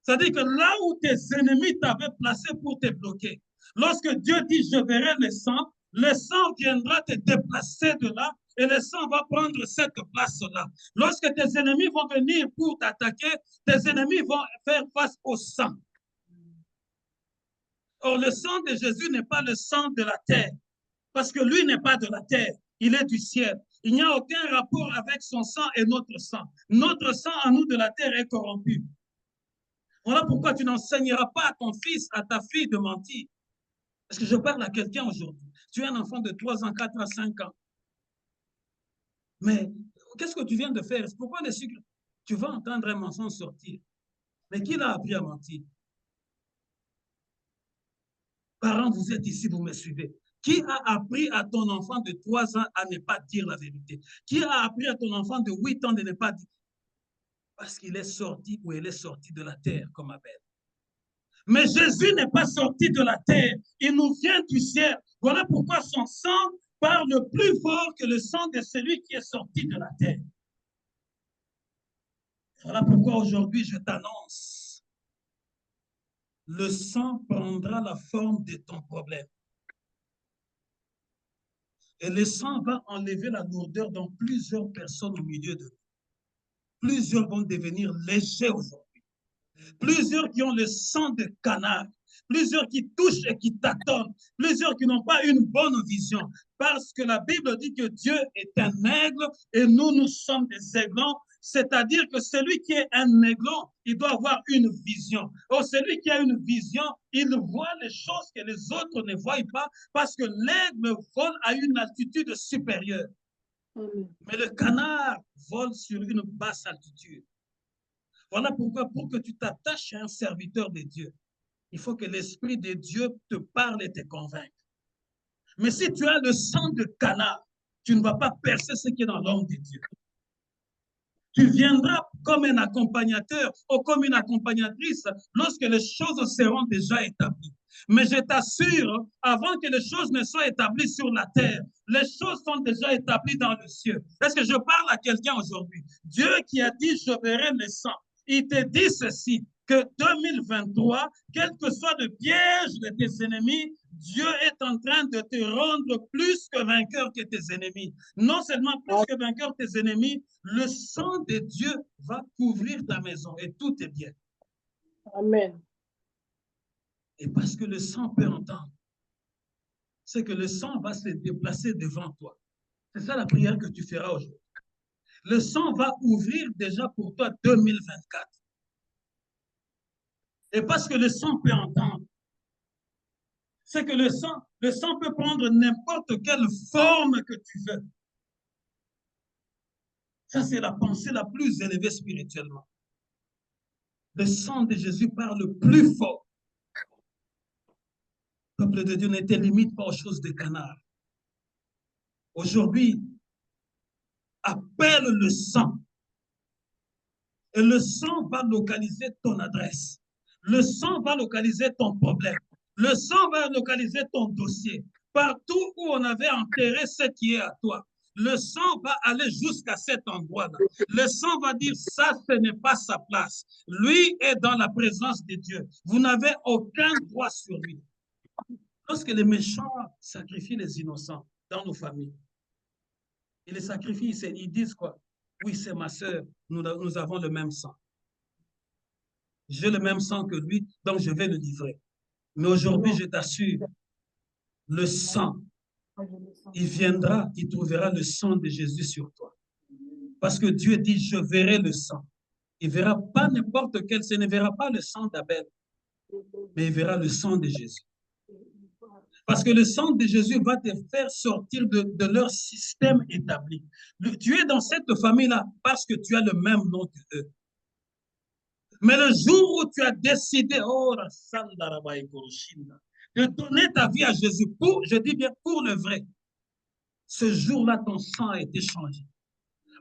C'est-à-dire que là où tes ennemis t'avaient placé pour te bloquer, lorsque Dieu dit, je verrai le sang viendra te déplacer de là et le sang va prendre cette place-là. Lorsque tes ennemis vont venir pour t'attaquer, tes ennemis vont faire face au sang. Or, le sang de Jésus n'est pas le sang de la terre, parce que lui n'est pas de la terre, il est du ciel. Il n'y a aucun rapport avec son sang et notre sang. Notre sang à nous de la terre est corrompu. Voilà pourquoi tu n'enseigneras pas à ton fils, à ta fille de mentir. Parce que je parle à quelqu'un aujourd'hui. Tu es un enfant de 3 ans, 4 ans, 5 ans. Mais qu'est-ce que tu viens de faire? Pourquoi le sucre? Tu vas entendre un mensonge sortir. Mais qui l'a appris à mentir? Parents, vous êtes ici, vous me suivez. Qui a appris à ton enfant de 3 ans à ne pas dire la vérité? Qui a appris à ton enfant de 8 ans de ne pas dire? Parce qu'il est sorti ou elle est sortie de la terre comme Abel. Mais Jésus n'est pas sorti de la terre. Il nous vient du ciel. Voilà pourquoi son sang parle plus fort que le sang de celui qui est sorti de la terre. Voilà pourquoi aujourd'hui je t'annonce, le sang prendra la forme de ton problème. Et le sang va enlever la lourdeur dans plusieurs personnes au milieu de nous. Plusieurs vont devenir légers aujourd'hui. Plusieurs qui ont le sang de canard. Plusieurs qui touchent et qui tâtonnent. Plusieurs qui n'ont pas une bonne vision. Parce que la Bible dit que Dieu est un aigle et nous sommes des aiglons. C'est-à-dire que celui qui est un aiglon, il doit avoir une vision. Or, celui qui a une vision, il voit les choses que les autres ne voient pas parce que l'aigle vole à une altitude supérieure. Mais le canard vole sur une basse altitude. Voilà pourquoi, pour que tu t'attaches à un serviteur de Dieu, il faut que l'Esprit de Dieu te parle et te convainque. Mais si tu as le sang de canard, tu ne vas pas percer ce qui est dans l'homme de Dieu. Tu viendras comme un accompagnateur ou comme une accompagnatrice lorsque les choses seront déjà établies. Mais je t'assure, avant que les choses ne soient établies sur la terre, les choses sont déjà établies dans le ciel. Est-ce que je parle à quelqu'un aujourd'hui? Dieu qui a dit, je verrai le sang. Il te dit ceci, que 2023, quel que soit le piège de tes ennemis, Dieu est en train de te rendre plus que vainqueur que tes ennemis. Non seulement plus que vainqueur que tes ennemis, le sang de Dieu va couvrir ta maison et tout est bien. Amen. Et parce que le sang peut entendre, c'est que le sang va se déplacer devant toi. C'est ça la prière que tu feras aujourd'hui. Le sang va ouvrir déjà pour toi 2024. Et parce que le sang peut entendre, c'est que le sang peut prendre n'importe quelle forme que tu veux. Ça, c'est la pensée la plus élevée spirituellement. Le sang de Jésus parle plus fort. Le peuple de Dieu ne te limite pas aux choses de canard. Aujourd'hui, appelle le sang. Et le sang va localiser ton adresse. Le sang va localiser ton problème. Le sang va localiser ton dossier. Partout où on avait enterré ce qui est à toi, le sang va aller jusqu'à cet endroit-là. Le sang va dire, ça, ce n'est pas sa place. Lui est dans la présence de Dieu. Vous n'avez aucun droit sur lui. Lorsque les méchants sacrifient les innocents dans nos familles, ils les sacrifient, ils disent quoi? Oui, c'est ma sœur, nous avons le même sang. J'ai le même sang que lui, donc je vais le livrer. Mais aujourd'hui, je t'assure, le sang, il viendra, il trouvera le sang de Jésus sur toi. Parce que Dieu dit, je verrai le sang. Il ne verra pas n'importe quel, ce ne verra pas le sang d'Abel, mais il verra le sang de Jésus. Parce que le sang de Jésus va te faire sortir de leur système établi. Tu es dans cette famille-là parce que tu as le même nom qu'eux. Mais le jour où tu as décidé, oh, de donner ta vie à Jésus, je dis bien pour le vrai, ce jour-là, ton sang a été changé.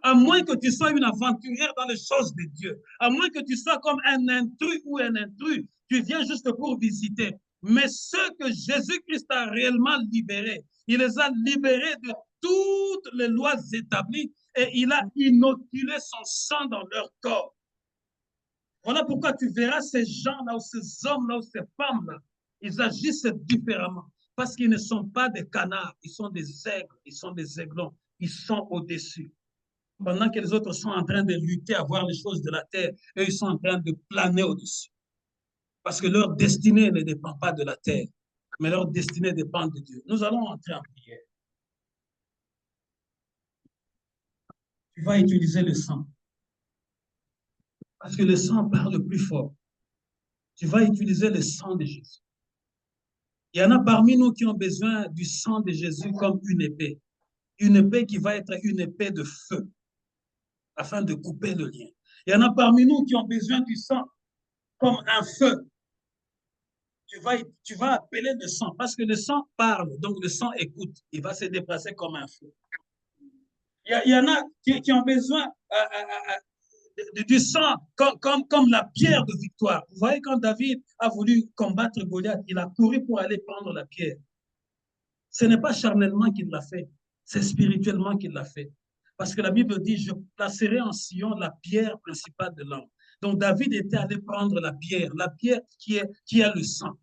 À moins que tu sois une aventurière dans les choses de Dieu, à moins que tu sois comme un intrus ou un intrus, tu viens juste pour visiter. Mais ceux que Jésus-Christ a réellement libérés, il les a libérés de toutes les lois établies et il a inoculé son sang dans leur corps. Voilà pourquoi tu verras ces gens-là, ou ces hommes-là, ou ces femmes-là, ils agissent différemment. Parce qu'ils ne sont pas des canards, ils sont des aigles, ils sont des aiglons, ils sont au-dessus. Pendant que les autres sont en train de lutter à voir les choses de la terre, eux, ils sont en train de planer au-dessus. Parce que leur destinée ne dépend pas de la terre, mais leur destinée dépend de Dieu. Nous allons entrer en prière. Tu vas utiliser le sang. Parce que le sang parle plus fort. Tu vas utiliser le sang de Jésus. Il y en a parmi nous qui ont besoin du sang de Jésus comme une épée. Une épée qui va être une épée de feu, afin de couper le lien. Il y en a parmi nous qui ont besoin du sang comme un feu. Tu vas appeler le sang, parce que le sang parle, donc le sang écoute. Il va se déplacer comme un feu. Il y en a qui ont besoin du sang comme la pierre de victoire. Vous voyez, quand David a voulu combattre Goliath, il a couru pour aller prendre la pierre. Ce n'est pas charnellement qu'il l'a fait, c'est spirituellement qu'il l'a fait. Parce que la Bible dit, je placerai en Sion la pierre principale de l'homme. Donc David était allé prendre la pierre qui a le sang,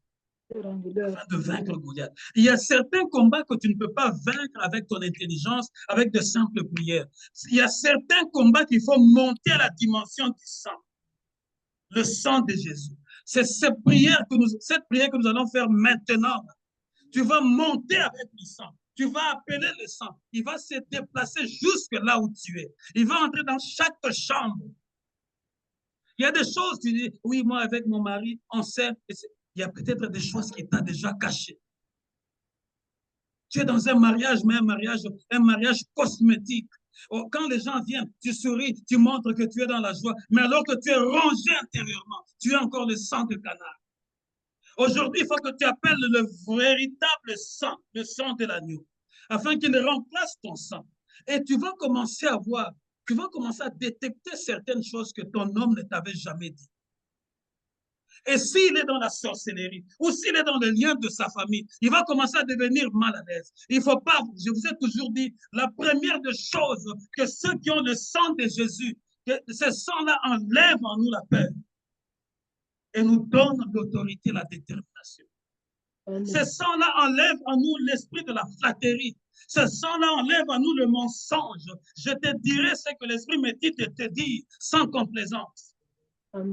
afin de vaincre Goliath. Il y a certains combats que tu ne peux pas vaincre avec ton intelligence, avec de simples prières. Il y a certains combats qu'il faut monter à la dimension du sang, le sang de Jésus. C'est cette prière que nous allons faire maintenant. Tu vas monter avec le sang. Tu vas appeler le sang. Il va se déplacer jusque là où tu es. Il va entrer dans chaque chambre. Il y a des choses, tu dis, oui, moi avec mon mari, on sait. Il y a peut-être des choses qui t'ont déjà cachées. Tu es dans un mariage, mais un mariage cosmétique. Quand les gens viennent, tu souris, tu montres que tu es dans la joie, mais alors que tu es rongé intérieurement, tu as encore le sang de canard. Aujourd'hui, il faut que tu appelles le véritable sang, le sang de l'agneau, afin qu'il remplace ton sang. Et tu vas commencer à voir, tu vas commencer à détecter certaines choses que ton homme ne t'avait jamais dit. Et s'il est dans la sorcellerie, ou s'il est dans le lien de sa famille, il va commencer à devenir mal à l'aise. Il ne faut pas, je vous ai toujours dit, la première des choses, que ceux qui ont le sang de Jésus, que ce sang-là enlève en nous la peur et nous donne l'autorité, la détermination. Ce sang-là enlève en nous l'esprit de la flatterie. Ce sang-là enlève en nous le mensonge. Je te dirai ce que l'esprit me dit de te dire sans complaisance.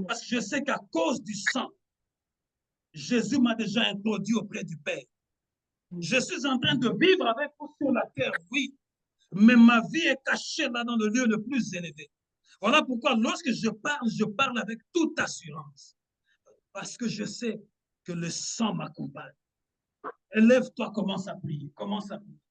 Parce que je sais qu'à cause du sang, Jésus m'a déjà introduit auprès du Père. Je suis en train de vivre avec vous sur la terre, oui, mais ma vie est cachée là dans le lieu le plus élevé. Voilà pourquoi lorsque je parle avec toute assurance. Parce que je sais que le sang m'accompagne. Lève-toi, commence à prier,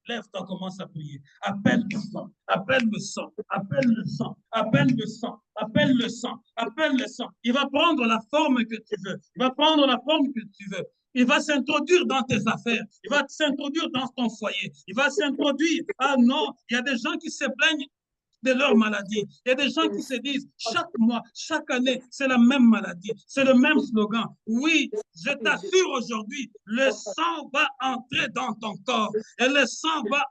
Lève-toi, commence à prier. Appelle le sang, appelle le sang, appelle le sang, appelle le sang, appelle le sang, appelle le sang. Il va prendre la forme que tu veux. Il va prendre la forme que tu veux. Il va s'introduire dans tes affaires. Il va s'introduire dans ton foyer. Il va s'introduire. Ah non, il y a des gens qui se plaignent de leur maladie. Il y a des gens qui se disent chaque mois, chaque année, c'est la même maladie, c'est le même slogan. Oui, je t'assure aujourd'hui, le sang va entrer dans ton corps et le sang va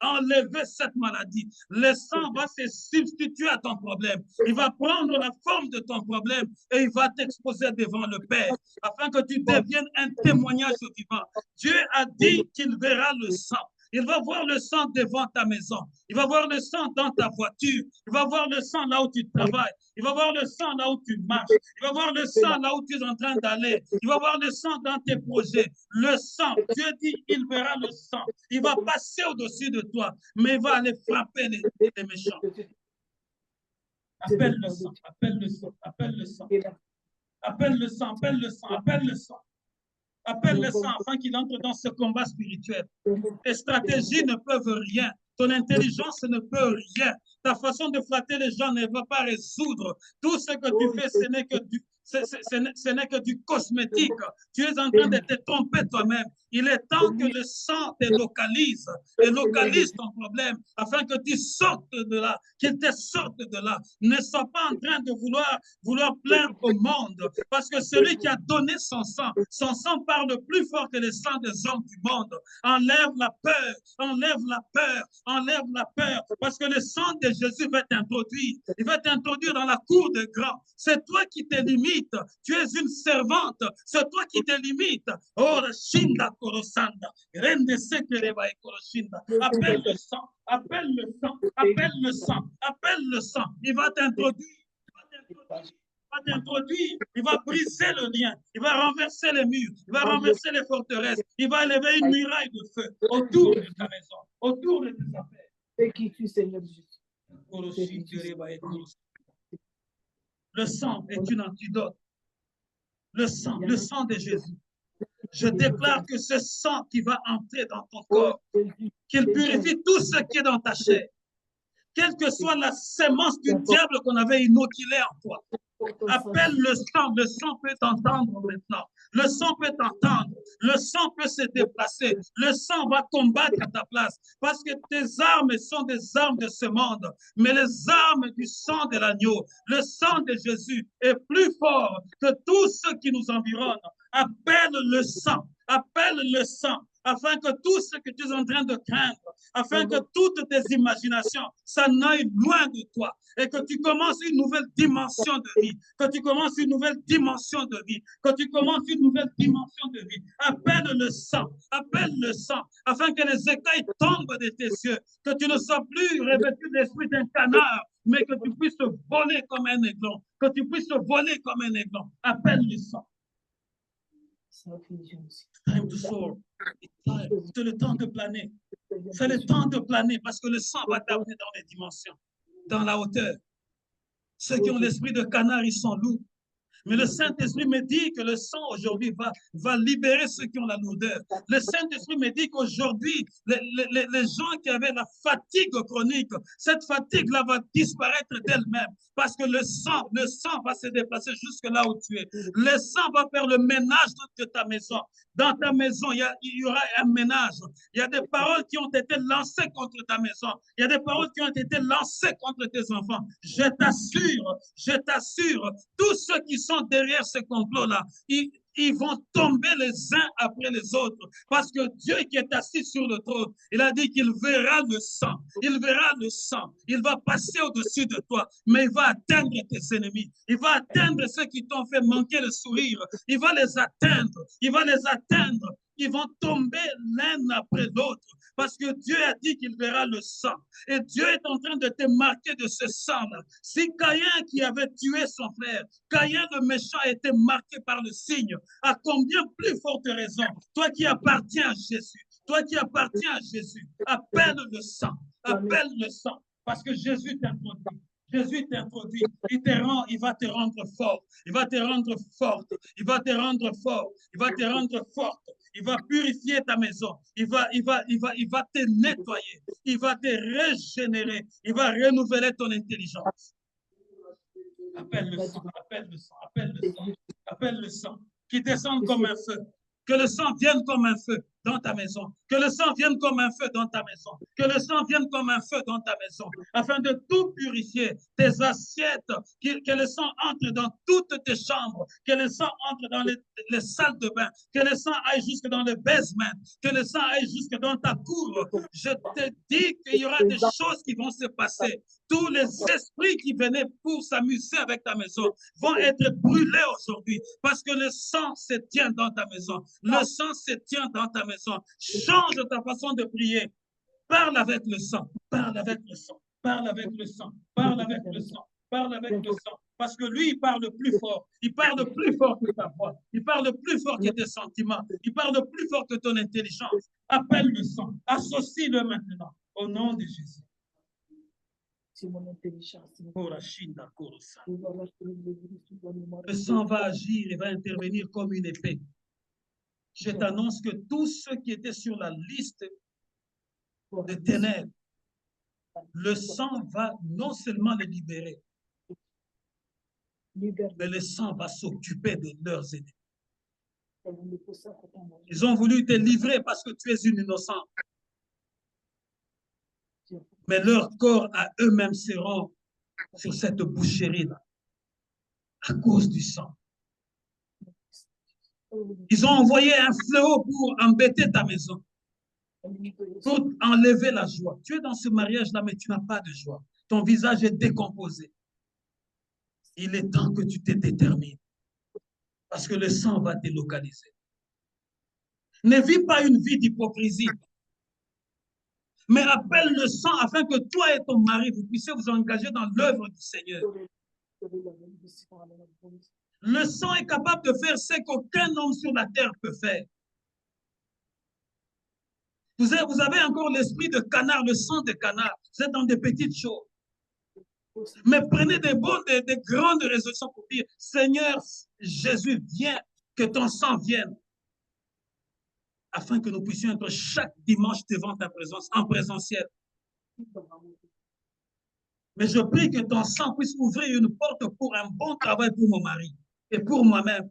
enlever cette maladie. Le sang va se substituer à ton problème. Il va prendre la forme de ton problème et il va t'exposer devant le Père afin que tu deviennes un témoignage vivant. Dieu a dit qu'il verra le sang. Il va voir le sang devant ta maison. Il va voir le sang dans ta voiture. Il va voir le sang là où tu travailles. Il va voir le sang là où tu marches. Il va voir le sang là où tu es en train d'aller. Il va voir le sang dans tes projets. Le sang, Dieu dit, il verra le sang. Il va passer au-dessus de toi, mais il va aller frapper les méchants. Appelle le sang, appelle le sang, appelle le sang. Appelle le sang, appelle le sang, appelle le sang. Appelle le sang afin qu'il entre dans ce combat spirituel. Tes stratégies ne peuvent rien. Ton intelligence ne peut rien. Ta façon de flatter les gens ne va pas résoudre. Tout ce que tu fais, ce n'est que du cosmétique. Tu es en train de te tromper toi-même. Il est temps que le sang te localise et localise ton problème afin que tu sortes de là, qu'il te sorte de là. Ne sois pas en train de vouloir plaire au monde parce que celui qui a donné son sang parle plus fort que le sang des hommes du monde. Enlève la peur, enlève la peur, enlève la peur parce que le sang de Jésus va t'introduire. Il va t'introduire dans la cour des grands. C'est toi qui te limites. Tu es une servante. C'est toi qui te limites. Oh, Shinda Korosanda. Appelle le sang. Appelle le sang. Appelle le sang. Appelle le sang. Il va t'introduire. Il va briser le lien, il va renverser les murs, il va renverser les forteresses, il va élever une muraille de feu autour de ta maison, autour de tes affaires. Et qui tue, Seigneur Jésus. Le sang est une antidote. Le sang de Jésus. Je déclare que ce sang qui va entrer dans ton corps, qu'il purifie tout ce qui est dans ta chair, quelle que soit la sémence du diable qu'on avait inoculée en toi. Appelle le sang peut t'entendre maintenant. Le sang peut t'entendre. Le sang peut se déplacer. Le sang va combattre à ta place. Parce que tes armes sont des armes de ce monde. Mais les armes du sang de l'agneau, le sang de Jésus est plus fort que tous ceux qui nous environnent. Appelle le sang. Appelle le sang. afin que tout ce que tu es en train de craindre, afin que toutes tes imaginations s'en aillent loin de toi et que tu commences une nouvelle dimension de vie, que tu commences une nouvelle dimension de vie, que tu commences une nouvelle dimension de vie. Appelle le sang, afin que les écailles tombent de tes yeux, que tu ne sois plus revêtu d'esprit d'un canard, mais que tu puisses voler comme un aiglon, que tu puisses voler comme un aiglon. Appelle le sang. Time to soar. C'est le temps de planer. C'est le temps de planer parce que le sang va t'amener dans les dimensions, dans la hauteur. Ceux qui ont l'esprit de canard, ils sont lourds. Mais le Saint-Esprit me dit que le sang aujourd'hui va libérer ceux qui ont la lourdeur. Le Saint-Esprit me dit qu'aujourd'hui, les gens qui avaient la fatigue chronique, cette fatigue-là va disparaître d'elle-même parce que le sang va se déplacer jusque là où tu es. Le sang va faire le ménage de ta maison. Dans ta maison, il y aura un ménage. Il y a des paroles qui ont été lancées contre ta maison. Il y a des paroles qui ont été lancées contre tes enfants. Je t'assure, tous ceux qui sont derrière ce complot-là, ils vont tomber les uns après les autres. Parce que Dieu qui est assis sur le trône, il a dit qu'il verra le sang. Il verra le sang. Il va passer au-dessus de toi, mais il va atteindre tes ennemis. Il va atteindre ceux qui t'ont fait manquer le sourire. Il va les atteindre. Il va les atteindre. Ils vont tomber l'un après l'autre parce que Dieu a dit qu'il verra le sang. Et Dieu est en train de te marquer de ce sang-là. Si Caïn qui avait tué son frère, Caïn le méchant a été marqué par le signe, à combien plus forte raison, toi qui appartiens à Jésus, appelle le sang, parce que Jésus t'introduit. Jésus t'introduit, il va te rendre fort, il va te rendre forte, il va te rendre fort, il va te rendre forte, il va purifier ta maison, il va te nettoyer, il va te régénérer, il va renouveler ton intelligence. Appelle le sang, appelle le sang, appelle le sang, appelle le sang, qui descende comme un feu. Que le sang vienne comme un feu dans ta maison. Que le sang vienne comme un feu dans ta maison. Que le sang vienne comme un feu dans ta maison. Afin de tout purifier, tes assiettes, que le sang entre dans toutes tes chambres. Que le sang entre dans les salles de bain. Que le sang aille jusque dans le basement. Que le sang aille jusque dans ta cour. Je te dis qu'il y aura des choses qui vont se passer. Tous les esprits qui venaient pour s'amuser avec ta maison vont être brûlés aujourd'hui parce que le sang se tient dans ta maison. Le sang se tient dans ta maison. Change ta façon de prier. Parle avec le sang. Parle avec le sang. Parle avec le sang. Parle avec le sang. Parle avec le sang. Parce que lui, il parle plus fort. Il parle plus fort que ta voix. Il parle plus fort que tes sentiments. Il parle plus fort que ton intelligence. Appelle le sang. Associe-le maintenant. Au nom de Jésus. Le sang va agir et va intervenir comme une épée. Je t'annonce que tous ceux qui étaient sur la liste de ténèbres, le sang va non seulement les libérer, mais le sang va s'occuper de leurs ennemis. Ils ont voulu te livrer parce que tu es une innocente. Mais leur corps à eux-mêmes seront sur cette boucherie-là à cause du sang. Ils ont envoyé un fléau pour embêter ta maison, pour enlever la joie. Tu es dans ce mariage-là, mais tu n'as pas de joie. Ton visage est décomposé. Il est temps que tu te détermines parce que le sang va te localiser. Ne vis pas une vie d'hypocrisie, mais appelle le sang afin que toi et ton mari, vous puissiez vous engager dans l'œuvre du Seigneur. Le sang est capable de faire ce qu'aucun homme sur la terre peut faire. Vous avez encore l'esprit de canard, le sang de canard. Vous êtes dans des petites choses. Mais prenez des grandes résolutions pour dire, Seigneur Jésus, viens, que ton sang vienne. Afin que nous puissions être chaque dimanche devant ta présence, en présentiel. Mais je prie que ton sang puisse ouvrir une porte pour un bon travail pour mon mari et pour moi-même.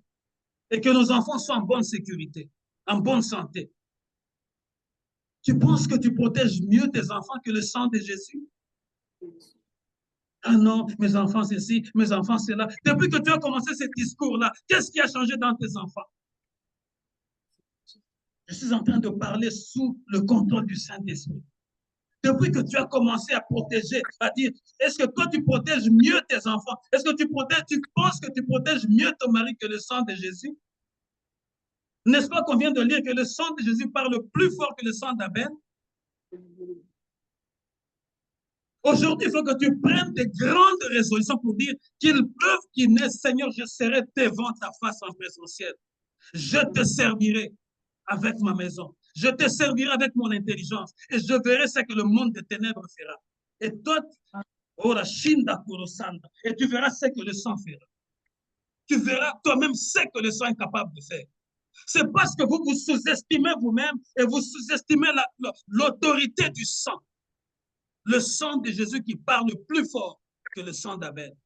Et que nos enfants soient en bonne sécurité, en bonne santé. Tu penses que tu protèges mieux tes enfants que le sang de Jésus? Ah non, mes enfants c'est ci, mes enfants c'est là. Depuis que tu as commencé ce discours-là, qu'est-ce qui a changé dans tes enfants? Je suis en train de parler sous le contrôle du Saint-Esprit. Depuis que tu as commencé à protéger, à dire, est-ce que toi tu protèges mieux tes enfants? Est-ce que tu penses que tu protèges mieux ton mari que le sang de Jésus? N'est-ce pas qu'on vient de lire que le sang de Jésus parle plus fort que le sang d'Abel? Aujourd'hui, il faut que tu prennes des grandes résolutions pour dire qu'il pleuve, qu'il naisse, Seigneur, je serai devant ta face en présentiel. Je te servirai avec ma maison. Je te servirai avec mon intelligence. Et je verrai ce que le monde des ténèbres fera. Et toi, et tu verras ce que le sang fera. Tu verras toi-même ce que le sang est capable de faire. C'est parce que vous vous sous-estimez vous-même et vous sous-estimez l'autorité du sang. Le sang de Jésus qui parle plus fort que le sang d'Abel.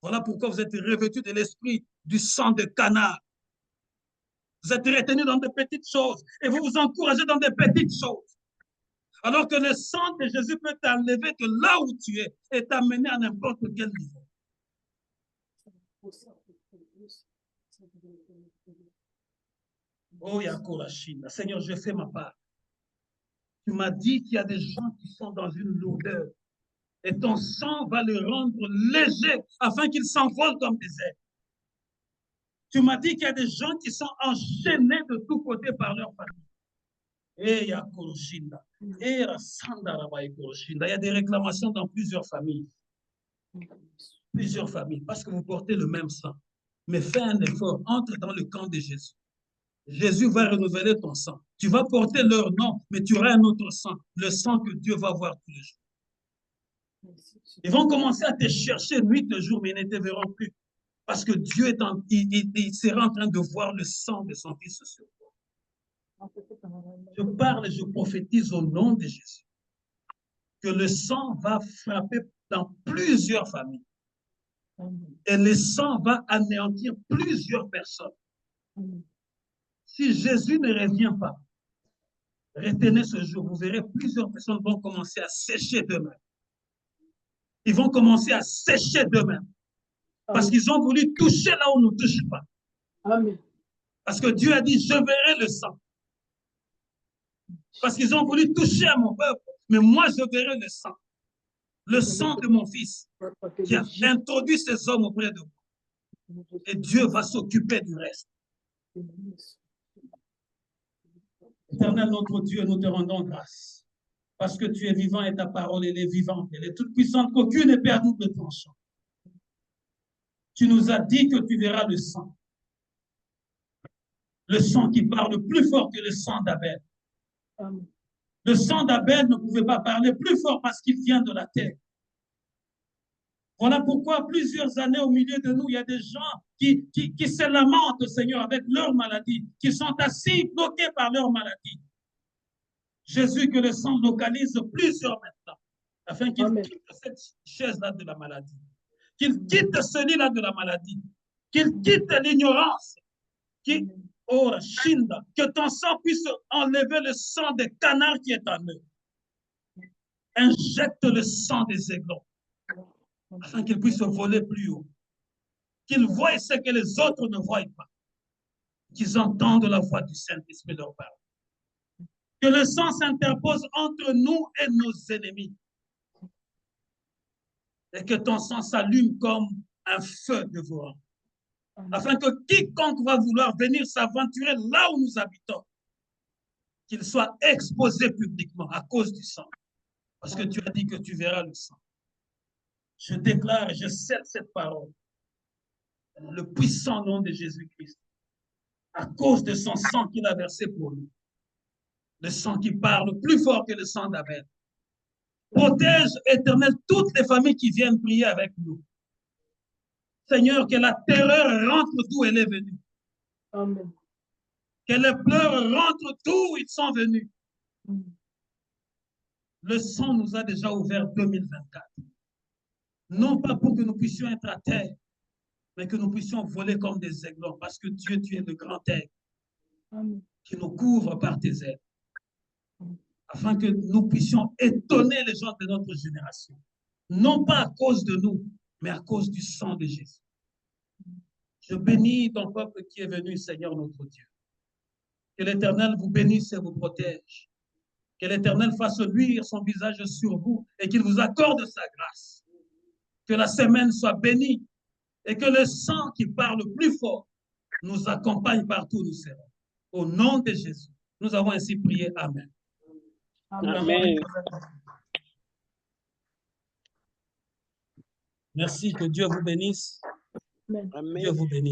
Voilà pourquoi vous êtes revêtus de l'esprit du sang de canard. Vous êtes retenus dans de petites choses et vous vous encouragez dans de petites choses. Alors que le sang de Jésus peut t'enlever de là où tu es et t'amener à n'importe quel niveau. Oh, Yakorachina, Seigneur, je fais ma part. Tu m'as dit qu'il y a des gens qui sont dans une lourdeur et ton sang va les rendre légers afin qu'ils s'envolent comme des ailes. Tu m'as dit qu'il y a des gens qui sont enchaînés de tous côtés par leur famille. Il y a des réclamations dans plusieurs familles. Plusieurs familles, parce que vous portez le même sang. Mais fais un effort, entre dans le camp de Jésus. Jésus va renouveler ton sang. Tu vas porter leur nom, mais tu auras un autre sang, le sang que Dieu va voir tous les jours. Ils vont commencer à te chercher nuit et jour, mais ils ne te verront plus. Parce que Dieu il sera en train de voir le sang de son Fils sur toi. Je parle et je prophétise au nom de Jésus que le sang va frapper dans plusieurs familles. Et le sang va anéantir plusieurs personnes. Si Jésus ne revient pas, retenez ce jour, vous verrez plusieurs personnes vont commencer à sécher d'eux-mêmes. Ils vont commencer à sécher d'eux-mêmes. Parce qu'ils ont voulu toucher là où on ne touche pas. Amen. Parce que Dieu a dit, je verrai le sang. Parce qu'ils ont voulu toucher à mon peuple, mais moi je verrai le sang. Le sang de mon fils qui a introduit ces hommes auprès de moi. Et Dieu va s'occuper du reste. Éternel notre Dieu, nous te rendons grâce. Parce que tu es vivant et ta parole, elle est vivante. Elle est toute puissante qu'aucune épée à double tranchant. Tu nous as dit que tu verras le sang. Le sang qui parle plus fort que le sang d'Abel. Le sang d'Abel ne pouvait pas parler plus fort parce qu'il vient de la terre. Voilà pourquoi plusieurs années au milieu de nous, il y a des gens qui se lamentent, Seigneur, avec leur maladie, qui sont assis, bloqués par leur maladie. Jésus, que le sang localise plusieurs maintenant, afin qu'ils quittent cette chaise-là de la maladie, qu'ils quittent ce lit-là de la maladie, qu'ils quittent l'ignorance, oh, Shinda, que ton sang puisse enlever le sang des canards qui est en eux. Injecte le sang des aiglons, afin qu'ils puissent voler plus haut. Qu'ils voient ce que les autres ne voient pas. Qu'ils entendent la voix du Saint-Esprit leur parler. Que le sang s'interpose entre nous et nos ennemis. Et que ton sang s'allume comme un feu dévorant. Afin que quiconque va vouloir venir s'aventurer là où nous habitons, qu'il soit exposé publiquement à cause du sang. Parce que tu as dit que tu verras le sang. Je déclare et je scelle cette parole. Le puissant nom de Jésus-Christ. À cause de son sang qu'il a versé pour nous. Le sang qui parle plus fort que le sang d'Abel. Protège, Éternel, toutes les familles qui viennent prier avec nous. Seigneur, que la terreur rentre d'où elle est venue. Amen. Que les pleurs rentrent d'où ils sont venus. Le sang nous a déjà ouvert 2024. Non pas pour que nous puissions être à terre, mais que nous puissions voler comme des aiglons, parce que Dieu, tu es le grand aigle qui nous couvre par tes ailes, afin que nous puissions étonner les gens de notre génération. Non pas à cause de nous, mais à cause du sang de Jésus. Je bénis ton peuple qui est venu, Seigneur notre Dieu. Que l'Éternel vous bénisse et vous protège. Que l'Éternel fasse luire son visage sur vous et qu'il vous accorde sa grâce. Que la semaine soit bénie et que le sang qui parle plus fort nous accompagne partout où nous serons. Au nom de Jésus, nous avons ainsi prié. Amen. Amen. Merci, que Dieu vous bénisse. Amen. Amen. Dieu vous bénisse.